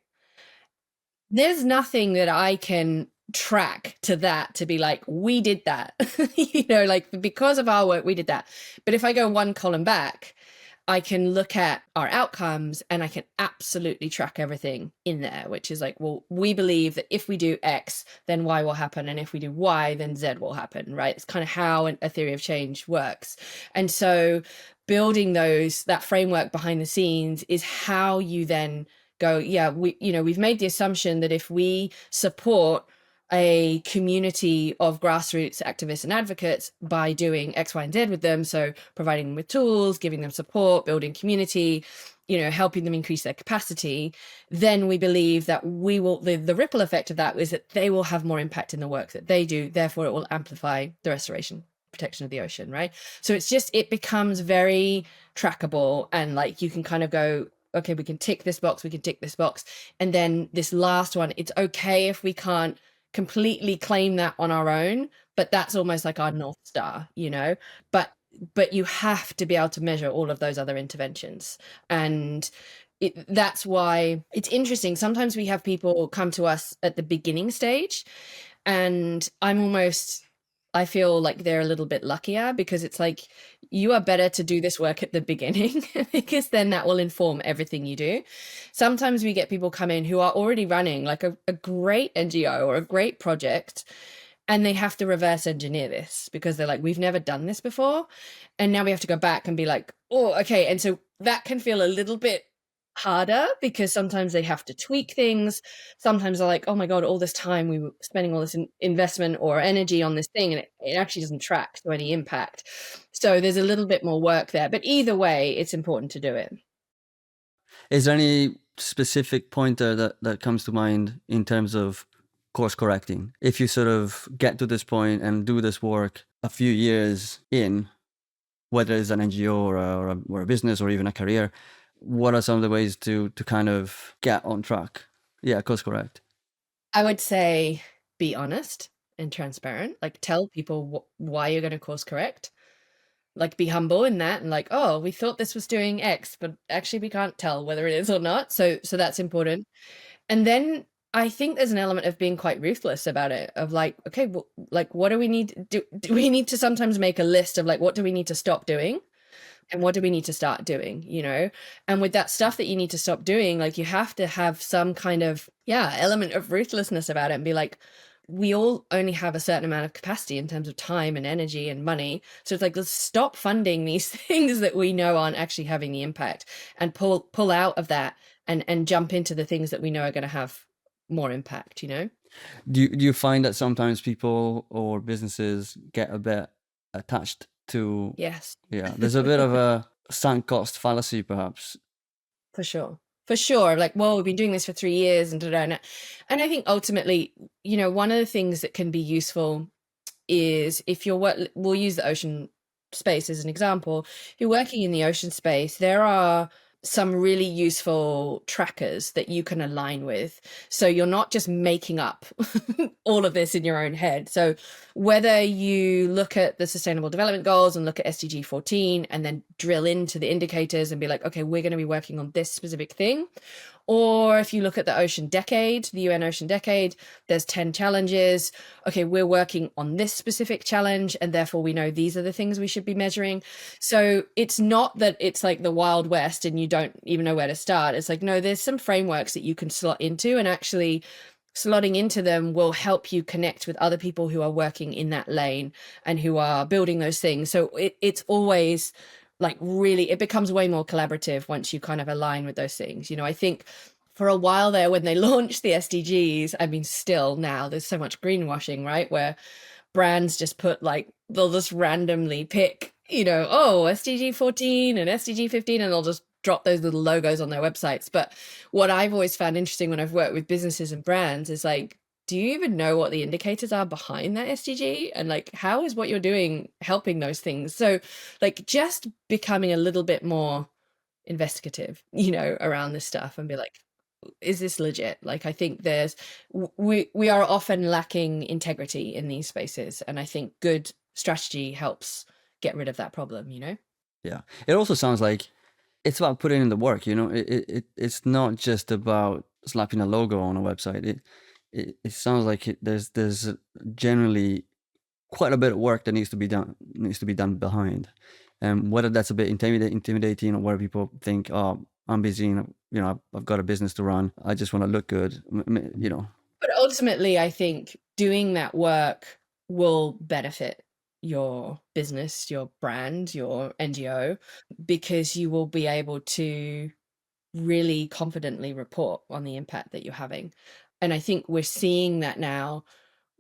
There's nothing that I can track to that to be like, we did that, you know, like because of our work, we did that. But if I go one column back, I can look at our outcomes and I can absolutely track everything in there, which is like, well, we believe that if we do X, then Y will happen. And if we do Y, then Z will happen, right? It's kind of how a theory of change works. And so building that framework behind the scenes is how you then go, yeah, we've made the assumption that if we support a community of grassroots activists and advocates by doing X, Y, and Z with them. So providing them with tools, giving them support, building community, helping them increase their capacity, then we believe that the ripple effect of that is that they will have more impact in the work that they do. Therefore, it will amplify the restoration, protection of the ocean, right? So it becomes very trackable, and like you can kind of go, okay, we can tick this box, we can tick this box. And then this last one, it's okay if we can't completely claim that on our own, but that's almost like our North Star, but you have to be able to measure all of those other interventions. And that's why it's interesting. Sometimes we have people come to us at the beginning stage, and I feel like they're a little bit luckier, because it's like, you are better to do this work at the beginning because then that will inform everything you do. Sometimes we get people come in who are already running like a great NGO or a great project, and they have to reverse engineer this because they're like, we've never done this before. And now we have to go back and be like, oh, okay. And so that can feel a little bit harder because sometimes they have to tweak things. Sometimes they're like, oh my God, all this time we were spending all this investment or energy on this thing, and it actually doesn't track to any impact. So there's a little bit more work there, but either way, it's important to do it. Is there any specific pointer that comes to mind in terms of course correcting? If you sort of get to this point and do this work a few years in, whether it's an NGO or a business or even a career, what are some of the ways to kind of get on track? Yeah, course correct. I would say be honest and transparent. Like, tell people why you're going to course correct. Like, be humble in that, and like, oh, we thought this was doing X, but actually we can't tell whether it is or not. So that's important. And then I think there's an element of being quite ruthless about it, of like, okay, well, like, what do we need? Do we need to sometimes make a list of like, what do we need to stop doing? And what do we need to start doing, And with that stuff that you need to stop doing, like, you have to have some kind of, element of ruthlessness about it, and be like, we all only have a certain amount of capacity in terms of time and energy and money. So it's like, let's stop funding these things that we know aren't actually having the impact, and pull out of that and jump into the things that we know are going to have more impact, Do you find that sometimes people or businesses get a bit attached to? Yes. Yeah, there's a bit of a sunk cost fallacy, perhaps. For sure. Like, well, we've been doing this for 3 years and and I think ultimately, one of the things that can be useful is if we'll use the ocean space as an example. If you're working in the ocean space, there are some really useful trackers that you can align with. So you're not just making up all of this in your own head. So whether you look at the Sustainable Development Goals and look at SDG 14 and then drill into the indicators and be like, okay, we're going to be working on this specific thing. Or if you look at the Ocean Decade, the UN Ocean Decade, there's 10 challenges. Okay, we're working on this specific challenge, and therefore we know these are the things we should be measuring. So it's not that it's like the Wild West and you don't even know where to start. It's like, no, there's some frameworks that you can slot into, and actually slotting into them will help you connect with other people who are working in that lane and who are building those things. So it's always like, really, it becomes way more collaborative once you kind of align with those things. I think for a while there, when they launched the SDGs, I mean, still now there's so much greenwashing, right? Where brands just put like, they'll just randomly pick, oh, SDG 14 and SDG 15, and they'll just drop those little logos on their websites. But what I've always found interesting when I've worked with businesses and brands is like, do you even know what the indicators are behind that SDG? And like, how is what you're doing helping those things? So like just becoming a little bit more investigative, around this stuff and be like, is this legit? Like, I think we are often lacking integrity in these spaces. And I think good strategy helps get rid of that problem, Yeah. It also sounds like it's about putting in the work, it's not just about slapping a logo on a website. It sounds like there's generally quite a bit of work that needs to be done behind. Whether that's a bit intimidating, or where people think, oh, I'm busy, I've got a business to run, I just want to look good, But ultimately, I think doing that work will benefit your business, your brand, your NGO, because you will be able to really confidently report on the impact that you're having. And I think we're seeing that now,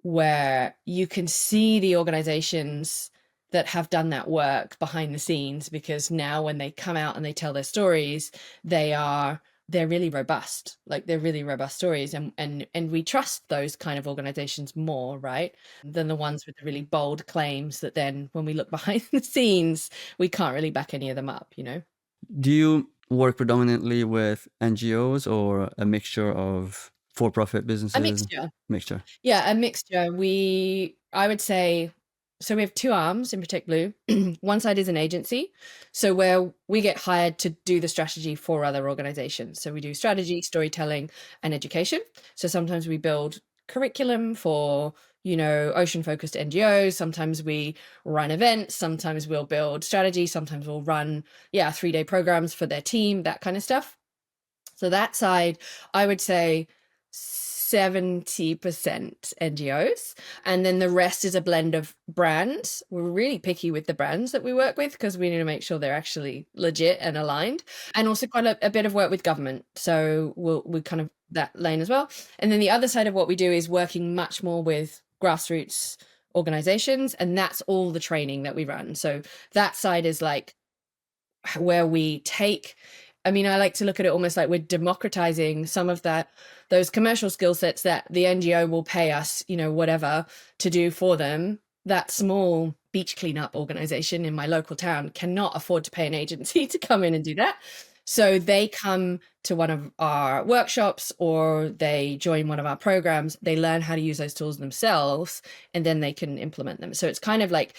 where you can see the organizations that have done that work behind the scenes, because now when they come out and they tell their stories, they're really robust. Like, they're really robust stories, and we trust those kind of organizations more, right, than the ones with the really bold claims that then when we look behind the scenes, we can't really back any of them up. Do you work predominantly with NGOs or a mixture of for-profit businesses? A mixture. Mixture. Yeah, a mixture. I would say, so we have two arms in Protect Blue. One side is an agency, so where we get hired to do the strategy for other organizations. So we do strategy, storytelling, and education. So sometimes we build curriculum for, ocean-focused NGOs. Sometimes we run events. Sometimes we'll build strategy. Sometimes we'll run, 3-day programs for their team, that kind of stuff. So that side, I would say 70% NGOs, and then the rest is a blend of brands. We're really picky with the brands that we work with because we need to make sure they're actually legit and aligned, and also quite a bit of work with government. So we kind of that lane as well. And then the other side of what we do is working much more with grassroots organizations, and that's all the training that we run. So that side is like where we take, I like to look at it almost like we're democratizing some of those commercial skill sets that the NGO will pay us, whatever, to do for them. That small beach cleanup organization in my local town cannot afford to pay an agency to come in and do that. So they come to one of our workshops, or they join one of our programs, they learn how to use those tools themselves, and then they can implement them. So it's kind of like,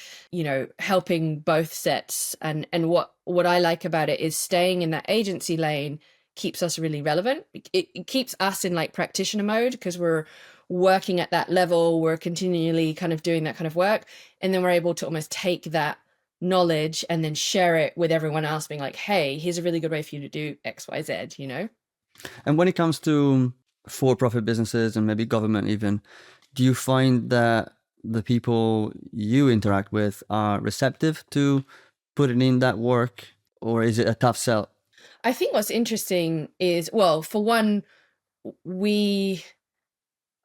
helping both sets. And what I like about it is staying in that agency lane keeps us really relevant. It keeps us in like practitioner mode, because we're working at that level, we're continually kind of doing that kind of work, and then we're able to almost take that knowledge and then share it with everyone else, being like, hey, here's a really good way for you to do XYZ. And when it comes to for-profit businesses and maybe government even, do you find that the people you interact with are receptive to putting in that work, or is it a tough sell? I think what's interesting is, well, for one,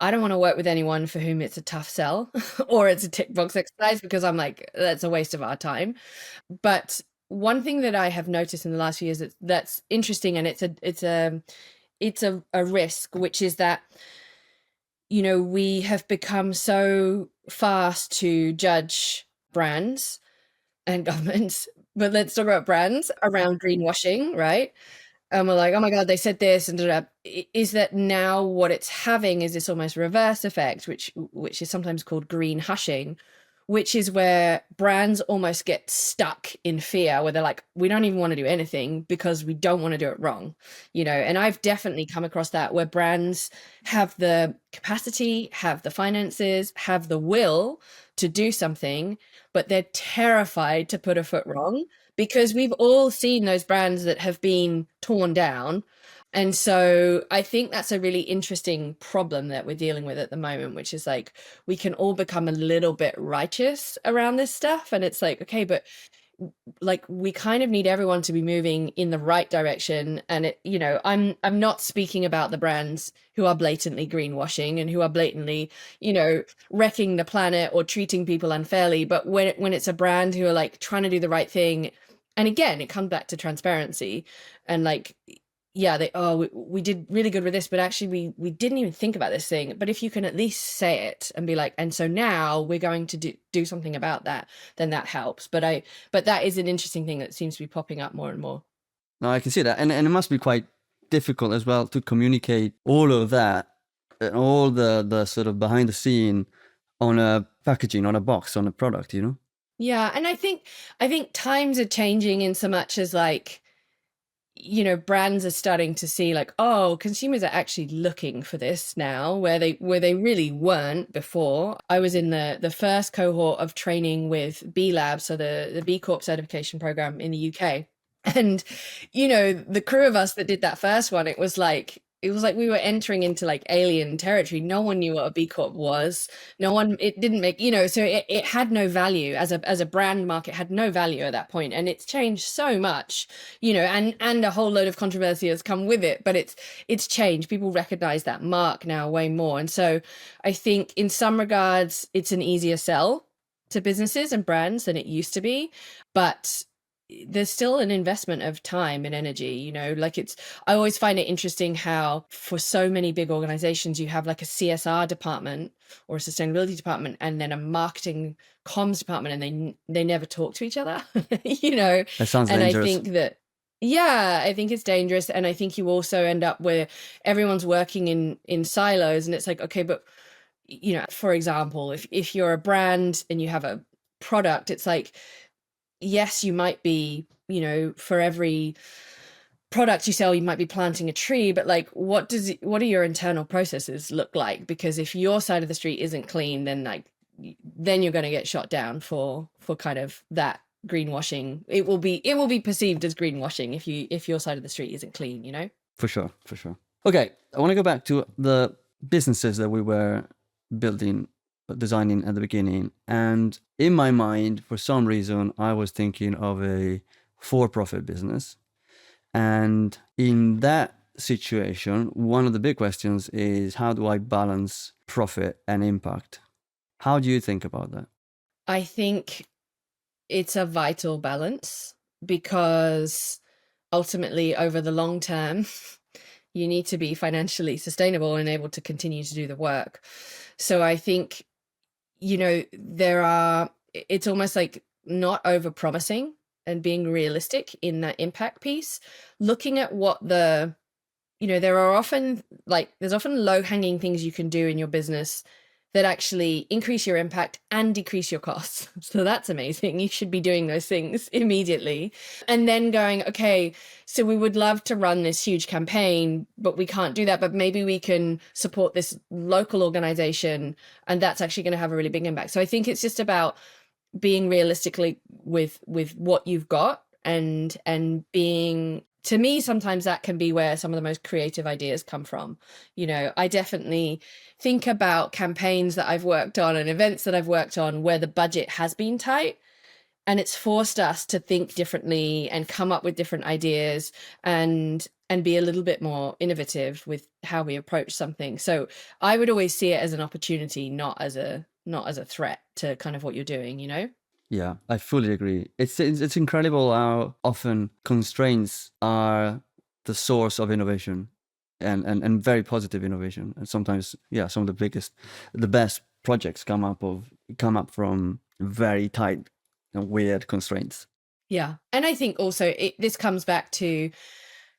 I don't want to work with anyone for whom it's a tough sell or it's a tick box exercise, because I'm like, that's a waste of our time. But one thing that I have noticed in the last few years that's interesting, and it's a risk, which is that, we have become so fast to judge brands and governments, but let's talk about brands around greenwashing, right? And we're like, oh my God, they said this, and is that now what it's having is this almost reverse effect, which is sometimes called green hushing, which is where brands almost get stuck in fear, where they're like, we don't even want to do anything because we don't want to do it wrong, and I've definitely come across that, where brands have the capacity, have the finances, have the will to do something, but they're terrified to put a foot wrong, because we've all seen those brands that have been torn down. And so I think that's a really interesting problem that we're dealing with at the moment, which is like, we can all become a little bit righteous around this stuff. And it's like, okay, but like we kind of need everyone to be moving in the right direction. And it, you know, I'm not speaking about the brands who are blatantly greenwashing and who are blatantly, you know, wrecking the planet or treating people unfairly, but when it's a brand who are like trying to do the right thing. And again, it comes back to transparency and like, yeah, we did really good with this, but actually we didn't even think about this thing. But if you can at least say it and be like, and so now we're going to do something about that, then that helps. But that is an interesting thing that seems to be popping up more and more. No, I can see that, and it must be quite difficult as well to communicate all of that and all the sort of behind the scene on a packaging, on a box, on a product, you know? Yeah, and I think times are changing in so much as like, you know, brands are starting to see like, oh, consumers are actually looking for this now, where they really weren't before. I was in the first cohort of training with B Lab, so the B Corp certification program in the UK. And, you know, the crew of us that did that first one, it was like we were entering into like alien territory. No one knew what a B Corp was. No one, it didn't make, you know, so it had no value as a brand market, had no value at that point. And it's changed so much, you know, and a whole load of controversy has come with it, but it's changed. People recognize that mark now way more. And so I think in some regards, it's an easier sell to businesses and brands than it used to be. But there's still an investment of time and energy, you know, like I always find it interesting how for so many big organizations, you have like a CSR department or a sustainability department and then a marketing comms department, and they never talk to each other, you know. That sounds and dangerous. I think that, yeah, I think it's dangerous. And I think you also end up where everyone's working in silos, and it's like, okay, but, you know, for example, if you're a brand and you have a product, it's like, yes, you might be, you know, for every product you sell, you might be planting a tree, but like, what do your internal processes look like? Because if your side of the street isn't clean, then then you're going to get shot down for kind of that greenwashing. It will be perceived as greenwashing if your side of the street isn't clean, you know? For sure. Okay, I want to go back to the businesses that we were designing at the beginning. And in my mind, for some reason, I was thinking of a for-profit business. And in that situation, one of the big questions is, how do I balance profit and impact? How do you think about that? I think it's a vital balance, because ultimately over the long term, you need to be financially sustainable and able to continue to do the work. So I think, you know, it's almost like not over promising and being realistic in that impact piece, looking at what you know, there's often low hanging things you can do in your business that actually increase your impact and decrease your costs. So that's amazing. You should be doing those things immediately. And then going, okay, so we would love to run this huge campaign, but we can't do that. But maybe we can support this local organization, and that's actually going to have a really big impact. So I think it's just about being realistically with what you've got, and being, to me, sometimes that can be where some of the most creative ideas come from. You know, I definitely think about campaigns that I've worked on and events that I've worked on where the budget has been tight, and it's forced us to think differently and come up with different ideas and be a little bit more innovative with how we approach something. So I would always see it as an opportunity, not as a threat to kind of what you're doing, you know? Yeah, I fully agree. It's incredible how often constraints are the source of innovation, and very positive innovation. And sometimes, yeah, some of the best projects come up from very tight and weird constraints. Yeah. And I think also this comes back to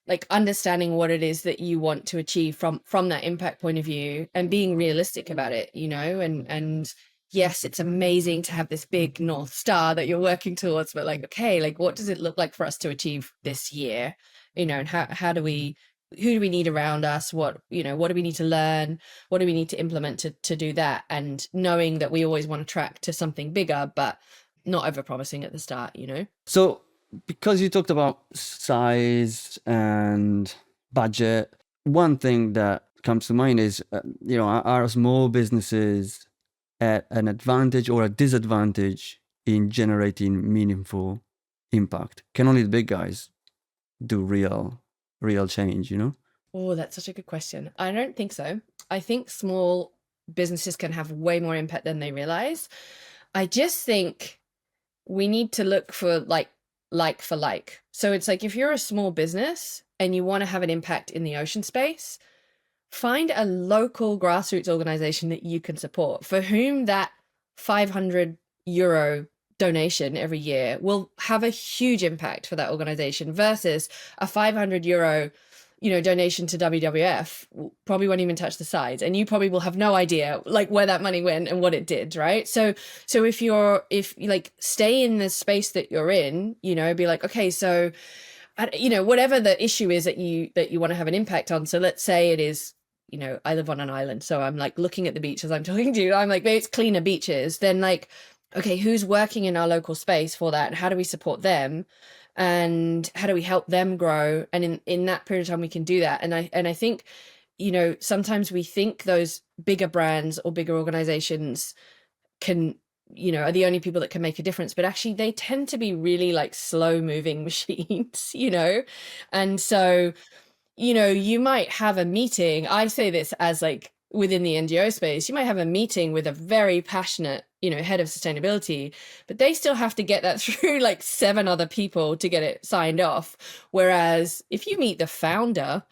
like understanding what it is that you want to achieve from that impact point of view, and being realistic about it, you know, and yes, it's amazing to have this big North Star that you're working towards, but like, okay, like what does it look like for us to achieve this year? You know, and how do we, who do we need around us? What, you know, what do we need to learn? What do we need to implement to do that? And knowing that we always want to track to something bigger, but not over promising at the start, you know? So, because you talked about size and budget, one thing that comes to mind is, you know, are small businesses at an advantage or a disadvantage in generating meaningful impact? Can only the big guys do real change, you know? Oh, that's such a good question. I don't think so. I think small businesses can have way more impact than they realize. I just think we need to look for like for like. So it's like if you're a small business and you want to have an impact in the ocean space, find a local grassroots organization that you can support for whom that 500 euro donation every year will have a huge impact for that organization versus a 500 euro donation to WWF probably won't even touch the sides, and you probably will have no idea like where that money went and what it did, right? So if you like stay in the space that you're in, be like, okay, so whatever the issue is that you want to have an impact on. So let's say it is, I live on an island, so I'm like looking at the beach as I'm talking to you. I'm like, maybe it's cleaner beaches. Then like, okay, who's working in our local space for that? And how do we support them? And how do we help them grow? And in that period of time, we can do that. And I think, sometimes we think those bigger brands or bigger organizations can, are the only people that can make a difference, but actually they tend to be really like slow moving machines, And so, you might have a meeting. I say this as like within the NGO space, you might have a meeting with a very passionate, head of sustainability, but they still have to get that through like 7 other people to get it signed off. Whereas if you meet the founder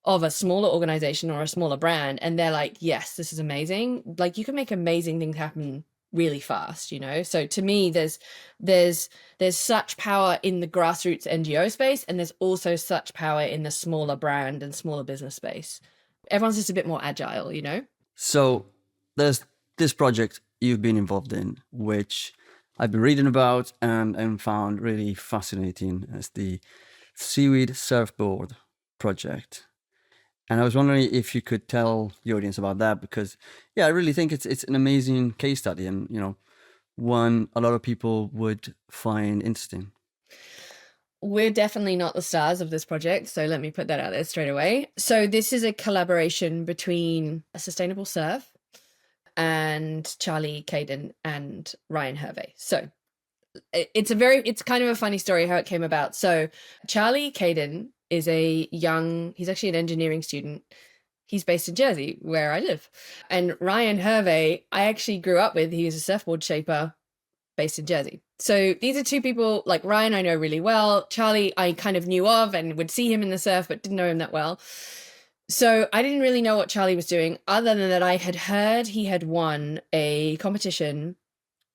of a smaller organization or a smaller brand and they're like, yes, this is amazing, like you can make amazing things happen really fast, So to me, there's such power in the grassroots NGO space, and there's also such power in the smaller brand and smaller business space. Everyone's just a bit more agile, So there's this project you've been involved in, which I've been reading about and found really fascinating, as the Seaweed Surfboard project. And I was wondering if you could tell the audience about that, because I really think it's an amazing case study, and one a lot of people would find interesting. We're definitely not the stars of this project, so let me put that out there straight away. So this is a collaboration between a Sustainable Surf and Charlie Caden and Ryan Hervey. So it's kind of a funny story how it came about. So Charlie Caden is he's actually an engineering student. He's based in Jersey, where I live. And Ryan Hervey, I actually grew up with. He was a surfboard shaper based in Jersey. So these are 2 people, like Ryan I know really well. Charlie I kind of knew of and would see him in the surf, but didn't know him that well. So I didn't really know what Charlie was doing, other than that I had heard he had won a competition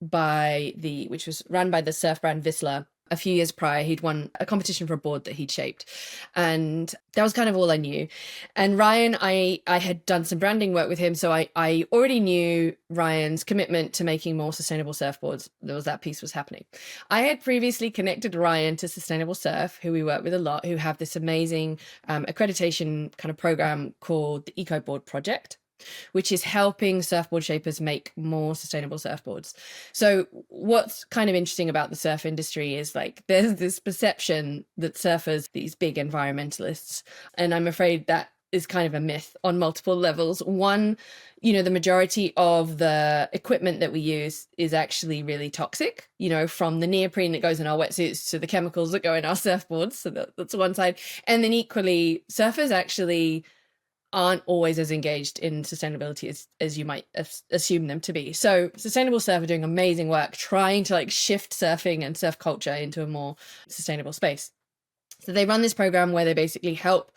which was run by the surf brand Whistler. A few years prior, he'd won a competition for a board that he'd shaped. And that was kind of all I knew. And Ryan, I had done some branding work with him. So I already knew Ryan's commitment to making more sustainable surfboards. That piece was happening. I had previously connected Ryan to Sustainable Surf, who we work with a lot, who have this amazing accreditation kind of program called the EcoBoard Project, which is helping surfboard shapers make more sustainable surfboards. So what's kind of interesting about the surf industry is like there's this perception that surfers, these big environmentalists, and I'm afraid that is kind of a myth on multiple levels. One, the majority of the equipment that we use is actually really toxic, from the neoprene that goes in our wetsuits to the chemicals that go in our surfboards. So that's one side. And then equally, surfers actually aren't always as engaged in sustainability as you might assume them to be. So Sustainable Surf are doing amazing work trying to like shift surfing and surf culture into a more sustainable space. So they run this program where they basically help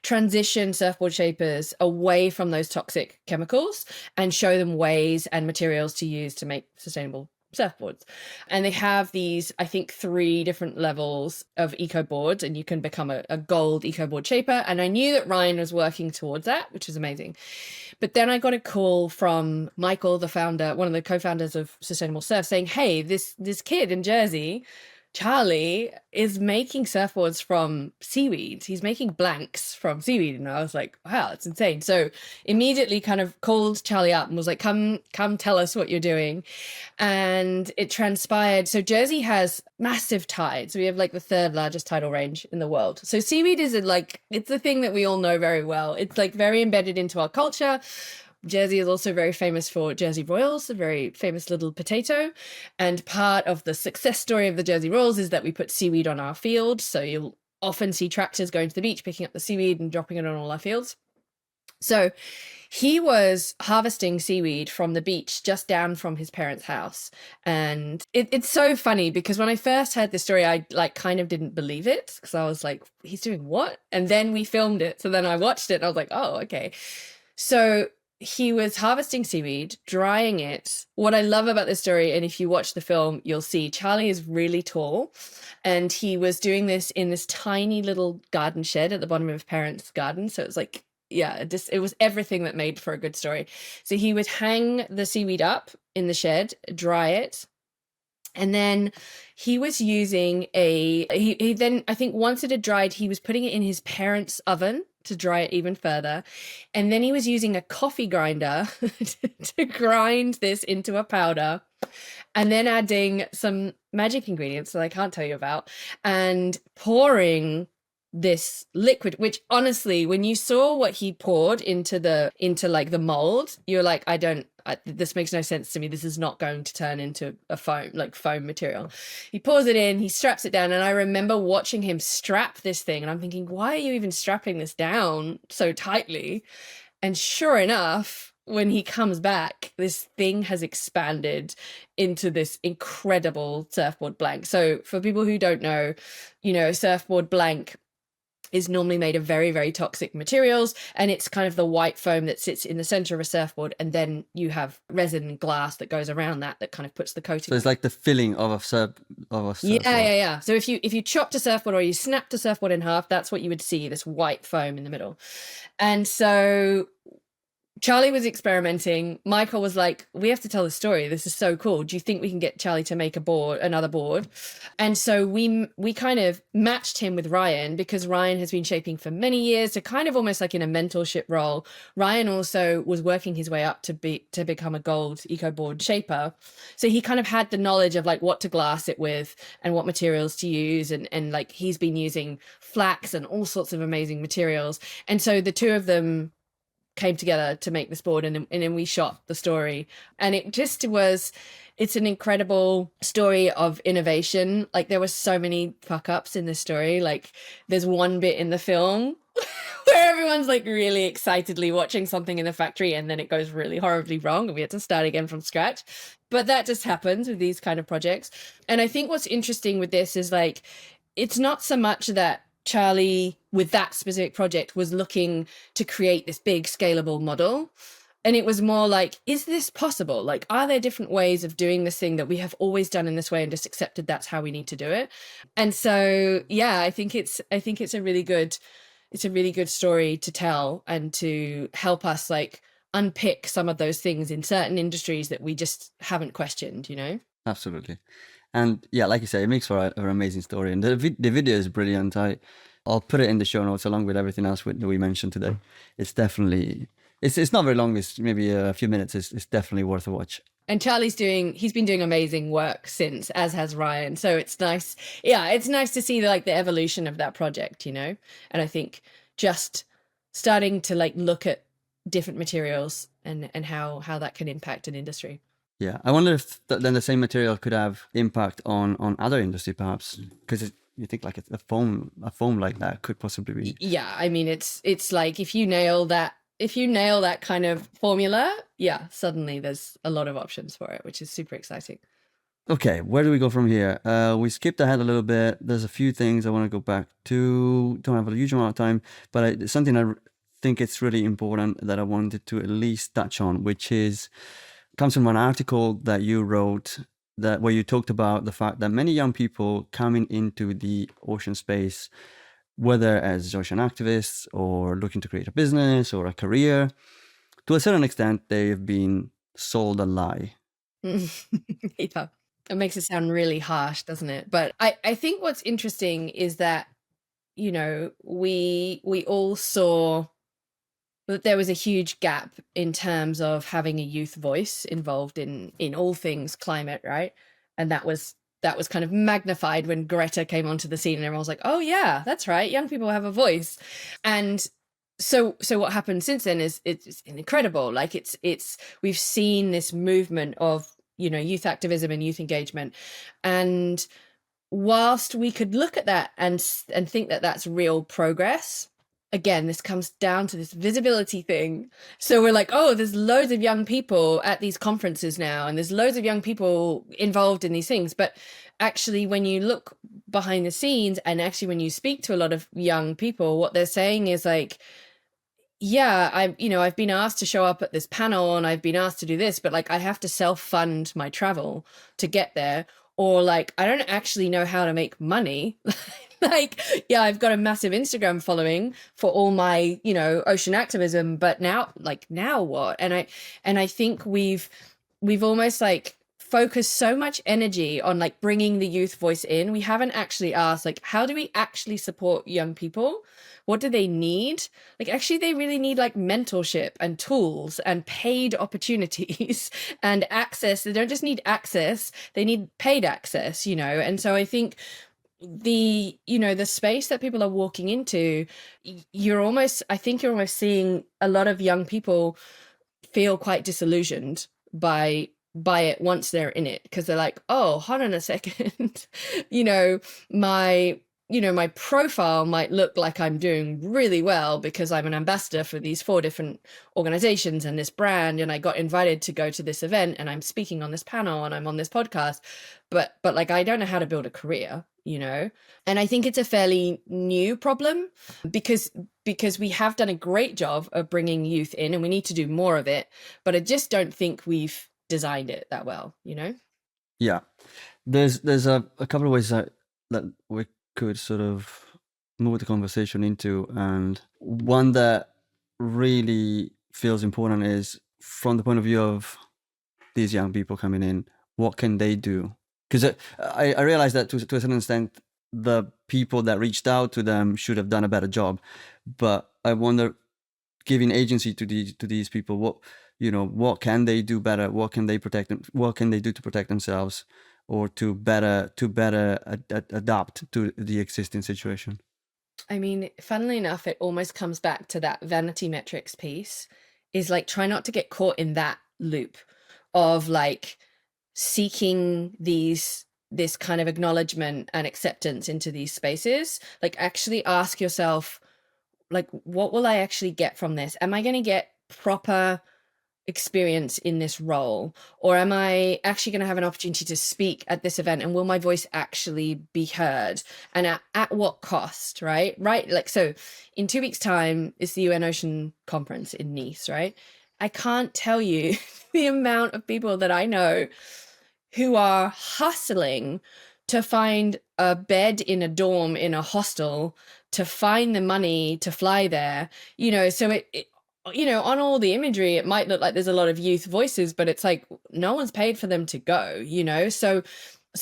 transition surfboard shapers away from those toxic chemicals and show them ways and materials to use to make sustainable surfboards. And they have these, I think, 3 different levels of eco boards, and you can become a gold eco board shaper. And I knew that Ryan was working towards that, which is amazing. But then I got a call from Michael, the founder, one of the co-founders of Sustainable Surf, saying, hey, this kid in Jersey, Charlie, is making surfboards from seaweed. He's making blanks from seaweed. And I was like, wow, that's insane. So immediately kind of called Charlie up and was like, come tell us what you're doing. And it transpired. So Jersey has massive tides. We have like the 3rd largest tidal range in the world. So seaweed is it's a thing that we all know very well. It's like very embedded into our culture. Jersey is also very famous for Jersey Royals, a very famous little potato. And part of the success story of the Jersey Royals is that we put seaweed on our field. So you'll often see tractors going to the beach, picking up the seaweed and dropping it on all our fields. So he was harvesting seaweed from the beach just down from his parents' house. And it's so funny because when I first heard this story, I like kind of didn't believe it because I was like, he's doing what? And then we filmed it. So then I watched it and I was like, oh, okay. So he was harvesting seaweed, drying it. What I love about this story, and if you watch the film, you'll see Charlie is really tall. And he was doing this in this tiny little garden shed at the bottom of his parents' garden. So it was like, yeah, it was everything that made for a good story. So he would hang the seaweed up in the shed, dry it, and then he was using he then, I think once it had dried, he was putting it in his parents' oven to dry it even further. And then he was using a coffee grinder to grind this into a powder, and then adding some magic ingredients that I can't tell you about, and pouring this liquid, which honestly, when you saw what he poured into like the mold, you're like, this makes no sense to me. This is not going to turn into a foam material. He pours it in, he straps it down. And I remember watching him strap this thing. And I'm thinking, why are you even strapping this down so tightly? And sure enough, when he comes back, this thing has expanded into this incredible surfboard blank. So for people who don't know, surfboard blank is normally made of very, very toxic materials, and it's kind of the white foam that sits in the center of a surfboard, and then you have resin and glass that goes around that kind of puts the coating. So it's like the filling of a surfboard. Yeah. So if you chopped a surfboard or you snapped a surfboard in half, that's what you would see, this white foam in the middle. And so Charlie was experimenting. Michael was like, we have to tell the story. This is so cool. Do you think we can get Charlie to make another board? And so we kind of matched him with Ryan, because Ryan has been shaping for many years, so kind of almost like in a mentorship role. Ryan also was working his way up to become a gold eco board shaper. So he kind of had the knowledge of like what to glass it with and what materials to use. And like he's been using flax and all sorts of amazing materials. And so the two of them came together to make this board, and then we shot the story, and it's an incredible story of innovation. Like there were so many fuck ups in this story. Like there's one bit in the film where everyone's like really excitedly watching something in the factory, and then it goes really horribly wrong and we had to start again from scratch. But that just happens with these kind of projects. And I think what's interesting with this is like, it's not so much that Charlie, with that specific project, was looking to create this big scalable model. And it was more like, is this possible? Like, are there different ways of doing this thing that we have always done in this way and just accepted that's how we need to do it? And so, yeah, I think it's a really good story to tell, and to help us like unpick some of those things in certain industries that we just haven't questioned, Absolutely. And yeah, like you say, it makes for an amazing story. And the video is brilliant. I'll put it in the show notes along with everything else that we mentioned today. It's definitely, it's not very long. It's maybe a few minutes. It's definitely worth a watch. And Charlie's he's been doing amazing work since, as has Ryan. So it's nice. Yeah, it's nice to see like the evolution of that project, And I think just starting to like look at different materials and how that can impact an industry. Yeah, I wonder if then the same material could have impact on other industry, perhaps, because you think like a foam like that could possibly be. Yeah, I mean, it's like if you nail that kind of formula, yeah, suddenly there's a lot of options for it, which is super exciting. Okay, where do we go from here? We skipped ahead a little bit. There's a few things I want to go back to. Don't have a huge amount of time, but something I think it's really important that I wanted to at least touch on, which comes from an article that you wrote where you talked about the fact that many young people coming into the ocean space, whether as ocean activists or looking to create a business or a career, to a certain extent, they've been sold a lie. Yeah, it makes it sound really harsh, doesn't it? But I think what's interesting is that, we all saw that there was a huge gap in terms of having a youth voice involved in all things climate, right? And that was kind of magnified when Greta came onto the scene, and everyone was like, oh yeah, that's right, young people have a voice. And so what happened since then is it's incredible. Like it's we've seen this movement of, you know, youth activism and youth engagement, and whilst we could look at that and think that that's real progress, again, this comes down to this visibility thing. So we're like, oh, there's loads of young people at these conferences now, and there's loads of young people involved in these things. But actually, when you look behind the scenes, and actually when you speak to a lot of young people, what they're saying is like, yeah, I've been asked to show up at this panel and I've been asked to do this, but like I have to self-fund my travel to get there. Or like, I don't actually know how to make money. Like, yeah, I've got a massive Instagram following for all my, you know, ocean activism, but now what? And I think we've almost like focused so much energy on like bringing the youth voice in. We haven't actually asked, like, how do we actually support young people? What do they need? Like, actually, they really need like mentorship and tools and paid opportunities and access. They don't just need access, they need paid access, you know? And so I think the space that people are walking into, I think you're almost seeing a lot of young people feel quite disillusioned by it once they're in it, because they're like, oh, hold on a second. you know my my profile might look like I'm doing really well because I'm an ambassador for these 4 different organizations and this brand, and I got invited to go to this event and I'm speaking on this panel and I'm on this podcast, but like I don't know how to build a career, you know. And I think it's a fairly new problem, because we have done a great job of bringing youth in and we need to do more of it, but I just don't think we've designed it that well, you know. Yeah, there's a couple of ways that we could sort of move the conversation into, and one that really feels important is from the point of view of these young people coming in, what can they do? Because I realize that to a certain extent, the people that reached out to them should have done a better job, but I wonder, giving agency to these people, what can they do better? What can they protect them? What can they do to protect themselves, or to better adapt to the existing situation? I mean, funnily enough, it almost comes back to that vanity metrics piece, is like, try not to get caught in that loop of like seeking this kind of acknowledgement and acceptance into these spaces. Like, actually ask yourself, like, what will I actually get from this? Am I going to get proper experience in this role, or am I actually going to have an opportunity to speak at this event, and will my voice actually be heard, and at what cost? Right, like, so in 2 weeks time is the UN Ocean Conference in Nice, right? I can't tell you the amount of people that I know who are hustling to find a bed in a dorm in a hostel, to find the money to fly there, you know. So it on all the imagery, it might look like there's a lot of youth voices, but it's like no one's paid for them to go, you know. So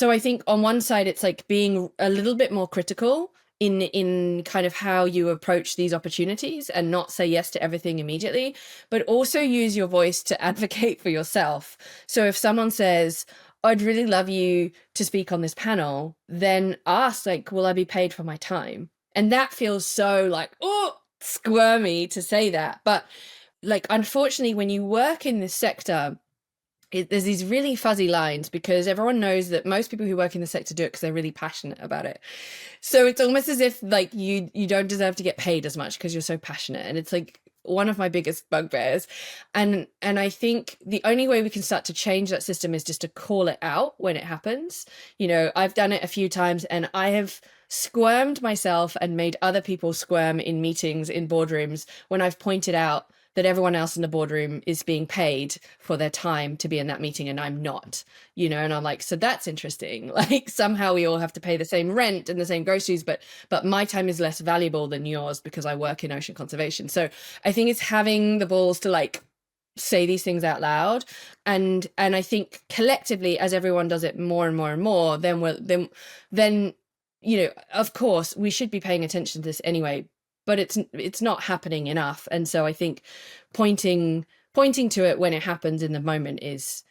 I think on one side, it's like being a little bit more critical in kind of how you approach these opportunities, and not say yes to everything immediately, but also use your voice to advocate for yourself. So if someone says, I'd really love you to speak on this panel, then ask, like, will I be paid for my time? And that feels so like, oh, squirmy to say that. But like, unfortunately, when you work in this sector, there's these really fuzzy lines, because everyone knows that most people who work in the sector do it because they're really passionate about it. So it's almost as if like you don't deserve to get paid as much because you're so passionate. And it's like one of my biggest bugbears. And I think the only way we can start to change that system is just to call it out when it happens. You know, I've done it a few times, and I have squirmed myself and made other people squirm in meetings, in boardrooms, when I've pointed out that everyone else in the boardroom is being paid for their time to be in that meeting and I'm not, you know. And I'm like, so that's interesting. Like, somehow we all have to pay the same rent and the same groceries, but my time is less valuable than yours because I work in ocean conservation. So I think it's having the balls to like say these things out loud, and I think collectively, as everyone does it more and more and more, then you know, of course we should be paying attention to this anyway, but it's not happening enough. And so I think pointing to it when it happens in the moment is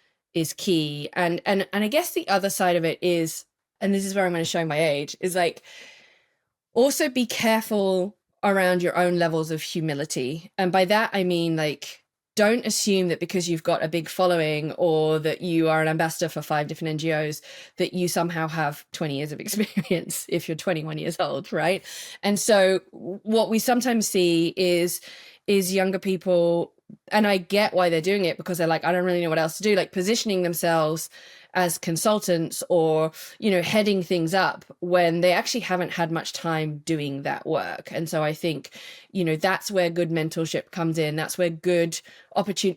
key. And I guess the other side of it is, and this is where I'm going to show my age, is like, also be careful around your own levels of humility. And by that, I mean, like, don't assume that because you've got a big following or that you are an ambassador for 5 different NGOs, that you somehow have 20 years of experience if you're 21 years old, right? And so what we sometimes see is younger people, and I get why they're doing it, because they're like, I don't really know what else to do, like positioning themselves as consultants or, you know, heading things up when they actually haven't had much time doing that work. And so I think, you know, that's where good mentorship comes in. That's where good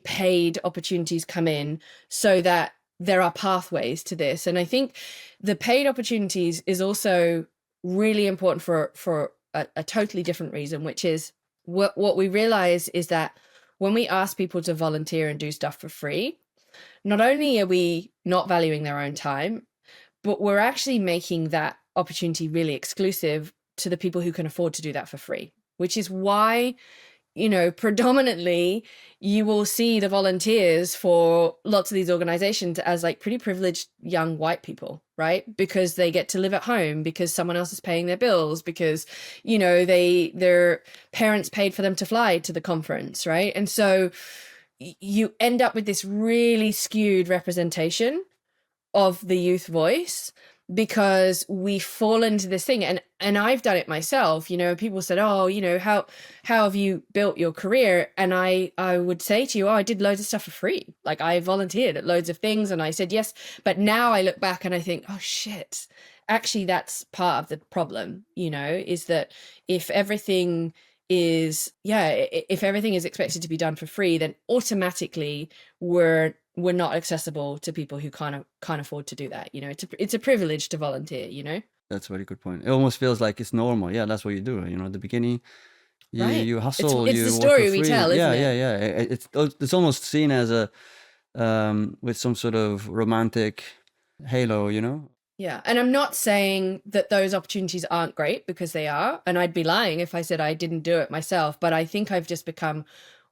paid opportunities come in, so that there are pathways to this. And I think the paid opportunities is also really important for a totally different reason, which is what we realize is that when we ask people to volunteer and do stuff for free, not only are we not valuing their own time, but we're actually making that opportunity really exclusive to the people who can afford to do that for free, which is why, you know, predominantly you will see the volunteers for lots of these organizations as like pretty privileged young white people, right? Because they get to live at home, because someone else is paying their bills, because, you know, their parents paid for them to fly to the conference, right? And so you end up with this really skewed representation of the youth voice, because we fall into this thing. And I've done it myself. You know, people said, oh, you know, how have you built your career? And I would say to you, oh, I did loads of stuff for free. Like, I volunteered at loads of things and I said yes. But now I look back and I think, oh shit, actually that's part of the problem, you know, is that if everything is expected to be done for free, then automatically we're not accessible to people who can't afford to do that. You know, it's a privilege to volunteer, you know. That's a very good point. It almost feels like it's normal. Yeah, that's what you do. You know, at the beginning, Right. you hustle. It's you the work story for we free. tell, isn't it? Yeah. It's almost seen as a with some sort of romantic halo. You know. Yeah. And I'm not saying that those opportunities aren't great, because they are. And I'd be lying if I said I didn't do it myself. But I think I've just become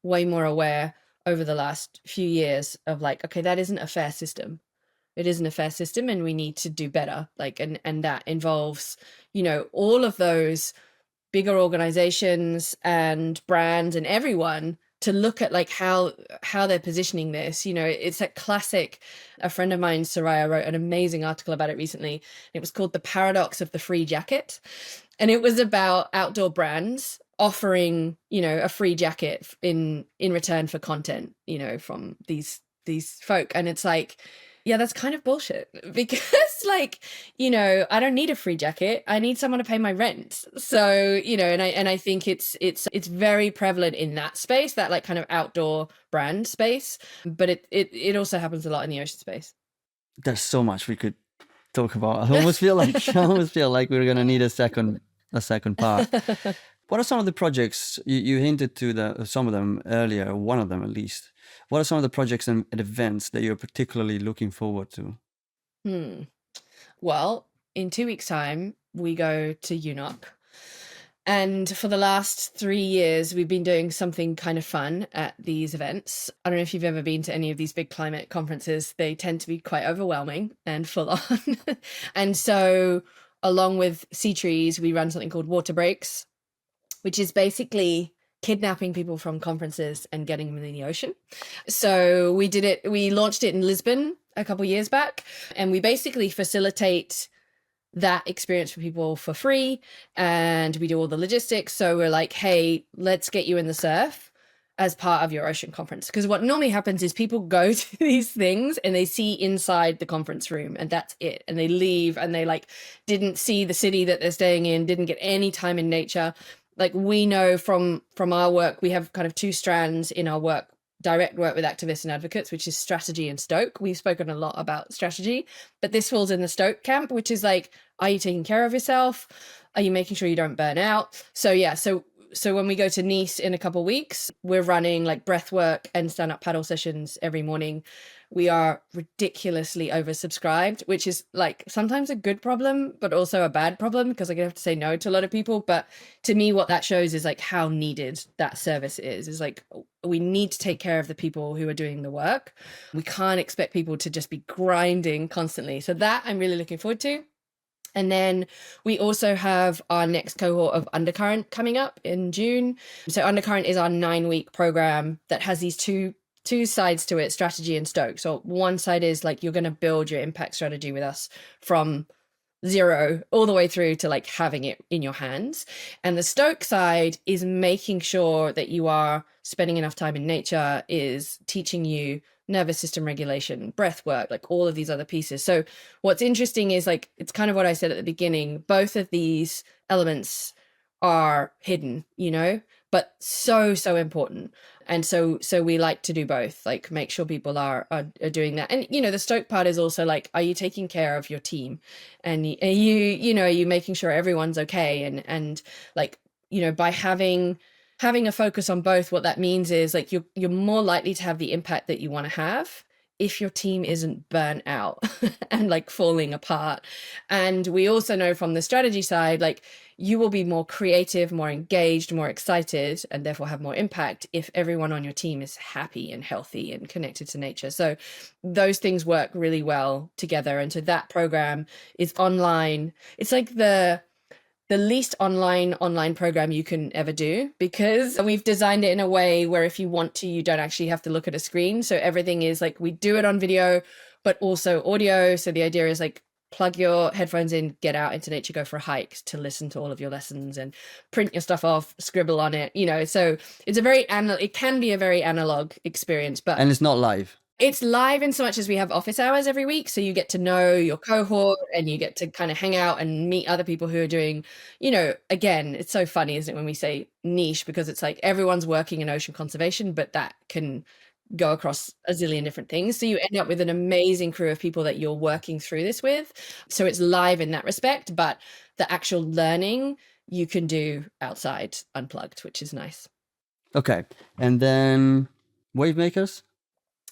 way more aware over the last few years of like, okay, that isn't a fair system. It isn't a fair system and we need to do better. Like, and that involves, you know, all of those bigger organizations and brands and everyone to look at like how they're positioning this. You know, it's a classic. A friend of mine, Soraya, wrote an amazing article about it recently. It was called The Paradox of the Free Jacket. And it was about outdoor brands offering, you know, a free jacket in return for content, you know, from these folk. And it's like, yeah, that's kind of bullshit, because like, you know, I don't need a free jacket. I need someone to pay my rent. So, you know, and I think it's very prevalent in that space, that like kind of outdoor brand space, but it also happens a lot in the ocean space. There's so much we could talk about. I almost feel like we're gonna need a second part. What are some of the projects you hinted to some of them earlier, one of them at least? What are some of the projects and events that you're particularly looking forward to? Well, in 2 weeks' time, we go to UNOC. And for the last 3 years, we've been doing something kind of fun at these events. I don't know if you've ever been to any of these big climate conferences. They tend to be quite overwhelming and full on. And so along with Sea Trees, we run something called Water Breaks, which is basically kidnapping people from conferences and getting them in the ocean. So we launched it in Lisbon a couple of years back, and we basically facilitate that experience for people for free, and we do all the logistics. So we're like, hey, let's get you in the surf as part of your ocean conference. Because what normally happens is people go to these things and they see inside the conference room and that's it. And they leave and they like didn't see the city that they're staying in, didn't get any time in nature. Like, we know from our work, we have kind of 2 strands in our work: direct work with activists and advocates, which is strategy and Stoke. We've spoken a lot about strategy, but this falls in the Stoke camp, which is like, are you taking care of yourself? Are you making sure you don't burn out? So yeah, so when we go to Nice in a couple of weeks, we're running like breath work and stand-up paddle sessions every morning. We are ridiculously oversubscribed, which is like sometimes a good problem, but also a bad problem, because I have to say no to a lot of people. But to me, what that shows is like how needed that service is like, we need to take care of the people who are doing the work. We can't expect people to just be grinding constantly. So that I'm really looking forward to. And then we also have our next cohort of Undercurrent coming up in June. So Undercurrent is our 9-week program that has these two sides to it, strategy and Stoke. So one side is like, you're going to build your impact strategy with us from zero all the way through to like having it in your hands. And the Stoke side is making sure that you are spending enough time in nature, is teaching you nervous system regulation, breath work, like all of these other pieces. So what's interesting is like, it's kind of what I said at the beginning, both of these elements are hidden, you know, but so important. And so we like to do both, like make sure people are doing that. And, you know, the Stoke part is also like, are you taking care of your team? And are you making sure everyone's okay? And like, you know, by having a focus on both, what that means is like you're more likely to have the impact that you want to have if your team isn't burnt out and like falling apart. And we also know from the strategy side, like you will be more creative, more engaged, more excited, and therefore have more impact if everyone on your team is happy and healthy and connected to nature. So those things work really well together. And so that program is online. It's like the least online program you can ever do, because we've designed it in a way where if you want to, you don't actually have to look at a screen. So everything is like, we do it on video, but also audio. So the idea is like, plug your headphones in, get out into nature, go for a hike to listen to all of your lessons and print your stuff off, scribble on it, you know. So it's it can be a very analog experience, but And it's not live. It's live in so much as we have office hours every week. So you get to know your cohort and you get to kind of hang out and meet other people who are doing, you know, again, it's so funny, isn't it, when we say niche, because it's like everyone's working in ocean conservation, but that can go across a zillion different things. So you end up with an amazing crew of people that you're working through this with. So it's live in that respect, but the actual learning you can do outside unplugged, which is nice. Okay. And then Wave Makers?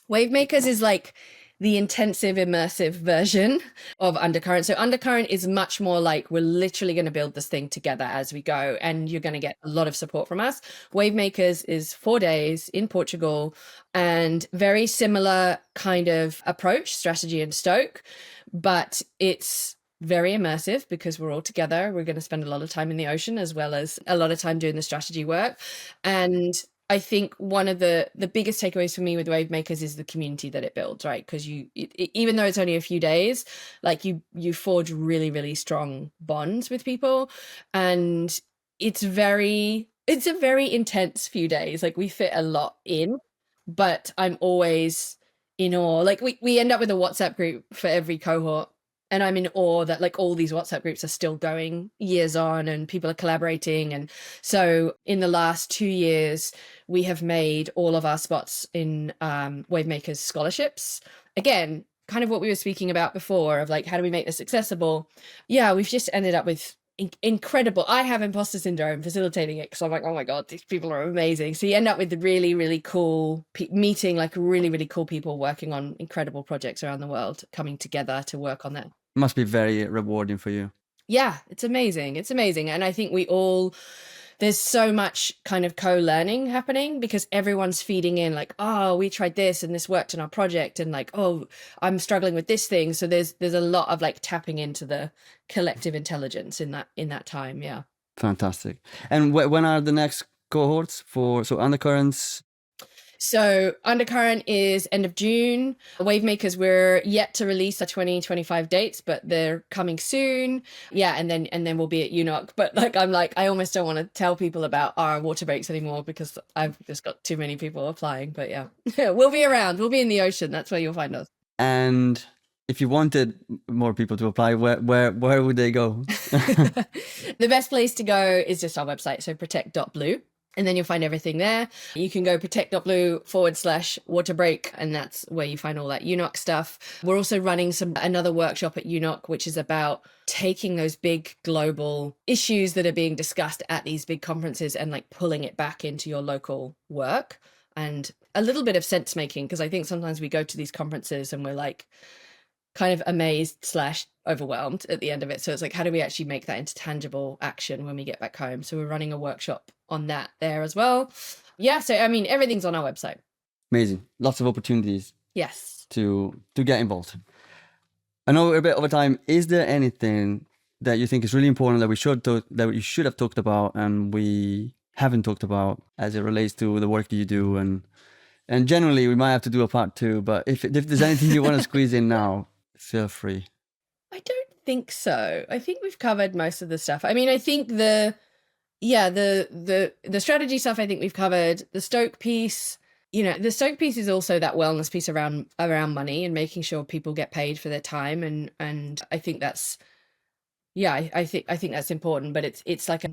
Wavemakers is like the intensive immersive version of Undercurrent. So Undercurrent is much more like, we're literally going to build this thing together as we go, and you're going to get a lot of support from us. Wavemakers is 4 days in Portugal, and very similar kind of approach, strategy and Stoke, but it's very immersive because we're all together. We're going to spend a lot of time in the ocean as well as a lot of time doing the strategy work. And I think one of the biggest takeaways for me with Wavemakers is the community that it builds, right? Because even though it's only a few days, like you forge really, really strong bonds with people, and it's a very intense few days. Like we fit a lot in, but I'm always in awe. Like we end up with a WhatsApp group for every cohort, and I'm in awe that like all these WhatsApp groups are still going years on and people are collaborating. And so in the last 2 years, we have made all of our spots in Wavemakers scholarships. Again, kind of what we were speaking about before of like, how do we make this accessible? Yeah, we've just ended up with incredible. I have imposter syndrome facilitating it because I'm like, oh my God, these people are amazing. So you end up with really, really cool meeting, like really, really cool people working on incredible projects around the world, coming together to work on that. Must be very rewarding for you. Yeah, it's amazing. It's amazing. And I think there's so much kind of co-learning happening because everyone's feeding in like, oh, we tried this and this worked in our project, and like, oh, I'm struggling with this thing. So there's a lot of like tapping into the collective intelligence in that time. Yeah. Fantastic. And when are the next cohorts so Undercurrents? So Undercurrent is end of June. Wavemakers, we're yet to release our 2025 dates, but they're coming soon. Yeah, and then we'll be at UNOC. But like I almost don't want to tell people about our water breaks anymore because I've just got too many people applying. But yeah, we'll be around. We'll be in the ocean. That's where you'll find us. And if you wanted more people to apply, where would they go? The best place to go is just our website, so protect.blue. And then you'll find everything there. You can go protect.blue/water break, and that's where you find all that UNOC stuff. We're also running another workshop at UNOC, which is about taking those big global issues that are being discussed at these big conferences and like pulling it back into your local work, and a little bit of sense making, because I think sometimes we go to these conferences and we're like kind of amazed/overwhelmed at the end of it. So it's like, how do we actually make that into tangible action when we get back home? So we're running a workshop on that there as well. Yeah. So, I mean, everything's on our website. Amazing. Lots of opportunities. Yes. To get involved. I know we're a bit over time. Is there anything that you think is really important that that you should have talked about and we haven't talked about as it relates to the work that you do, and generally we might have to do a part two, but if there's anything you want to squeeze in now, feel free. I don't think so. I think we've covered most of the stuff. I mean, I think the strategy stuff, I think we've covered. The Stoke piece, the Stoke piece is also that wellness piece around money and making sure people get paid for their time, and I think that's I think that's important. But it's like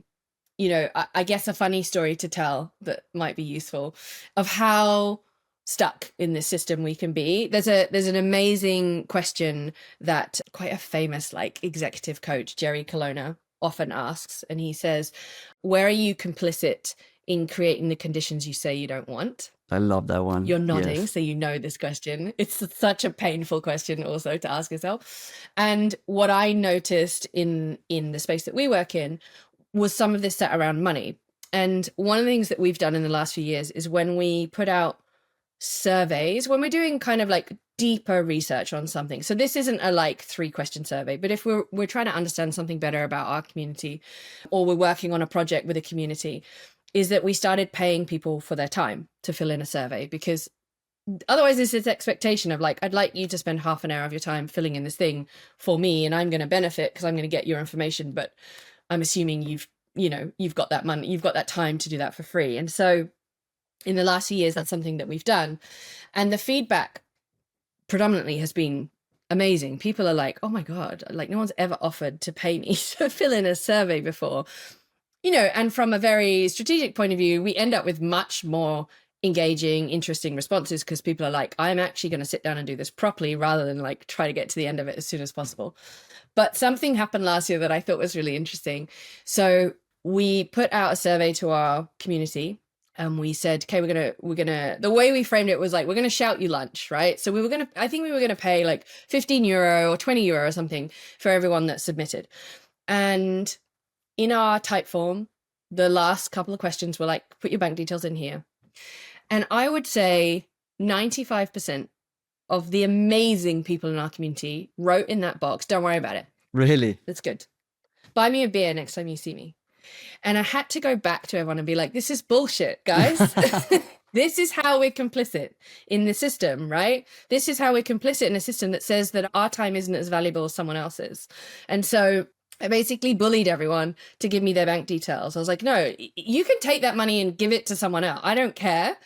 I guess a funny story to tell that might be useful of how stuck in this system we can be. There's an amazing question that quite a famous like executive coach, Jerry Colonna, often asks, and he says, where are you complicit in creating the conditions you say you don't want? I love that one. You're nodding, yes. so you know this question. It's such a painful question also to ask yourself. And what I noticed in the space that we work in was some of this set around money. And one of the things that we've done in the last few years is when we put out surveys, when we're doing kind of like deeper research on something. So this isn't a like 3-question survey, but if we're trying to understand something better about our community, or we're working on a project with a community, is that we started paying people for their time to fill in a survey, because otherwise there's this expectation of like, I'd like you to spend half an hour of your time filling in this thing for me, and I'm going to benefit because I'm going to get your information, but I'm assuming you've got that money, you've got that time to do that for free. And so in the last few years, that's something that we've done. And the feedback predominantly has been amazing. People are like, oh my God, like no one's ever offered to pay me to fill in a survey before. And from a very strategic point of view, we end up with much more engaging, interesting responses, because people are like, I'm actually going to sit down and do this properly rather than like try to get to the end of it as soon as possible. But something happened last year that I thought was really interesting. So we put out a survey to our community, and we said, okay, we're gonna, the way we framed it was like, we're gonna shout you lunch, right? So I think we were gonna pay like 15 euro or 20 euro or something for everyone that submitted. And in our type form, the last couple of questions were like, put your bank details in here. And I would say 95% of the amazing people in our community wrote in that box, don't worry about it. Really? That's good. Buy me a beer next time you see me. And I had to go back to everyone and be like, this is bullshit, guys. This is how we're complicit in the system, right? This is how we're complicit in a system that says that our time isn't as valuable as someone else's. And so I basically bullied everyone to give me their bank details. I was like, no, you can take that money and give it to someone else. I don't care.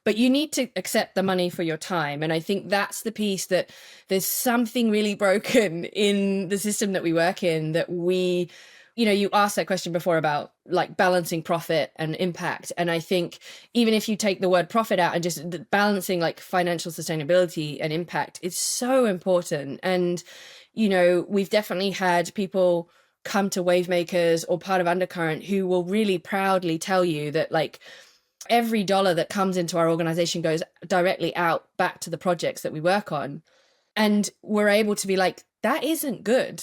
But you need to accept the money for your time. And I think that's the piece, that there's something really broken in the system that we work in, that we, you asked that question before about like balancing profit and impact. And I think even if you take the word profit out and just balancing like financial sustainability and impact, it's so important. And, we've definitely had people come to Wavemakers or part of Undercurrent who will really proudly tell you that like every dollar that comes into our organization goes directly out back to the projects that we work on. And we're able to be like, that isn't good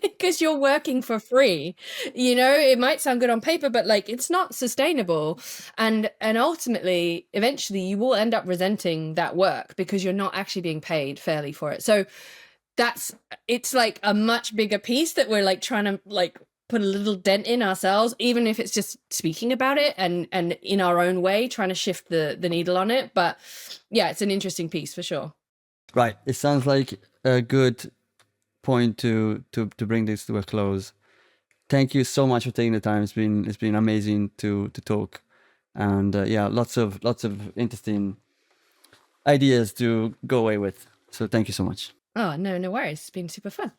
because you're working for free. It might sound good on paper, but like it's not sustainable. And ultimately, eventually you will end up resenting that work because you're not actually being paid fairly for it. So it's like a much bigger piece that we're like trying to like put a little dent in ourselves, even if it's just speaking about it and in our own way, trying to shift the needle on it. But yeah, it's an interesting piece for sure. Right. It sounds like a good point to bring this to a close. Thank you so much for taking the time. It's been amazing to talk, and lots of interesting ideas to go away with. So thank you so much. Oh, no worries. It's been super fun.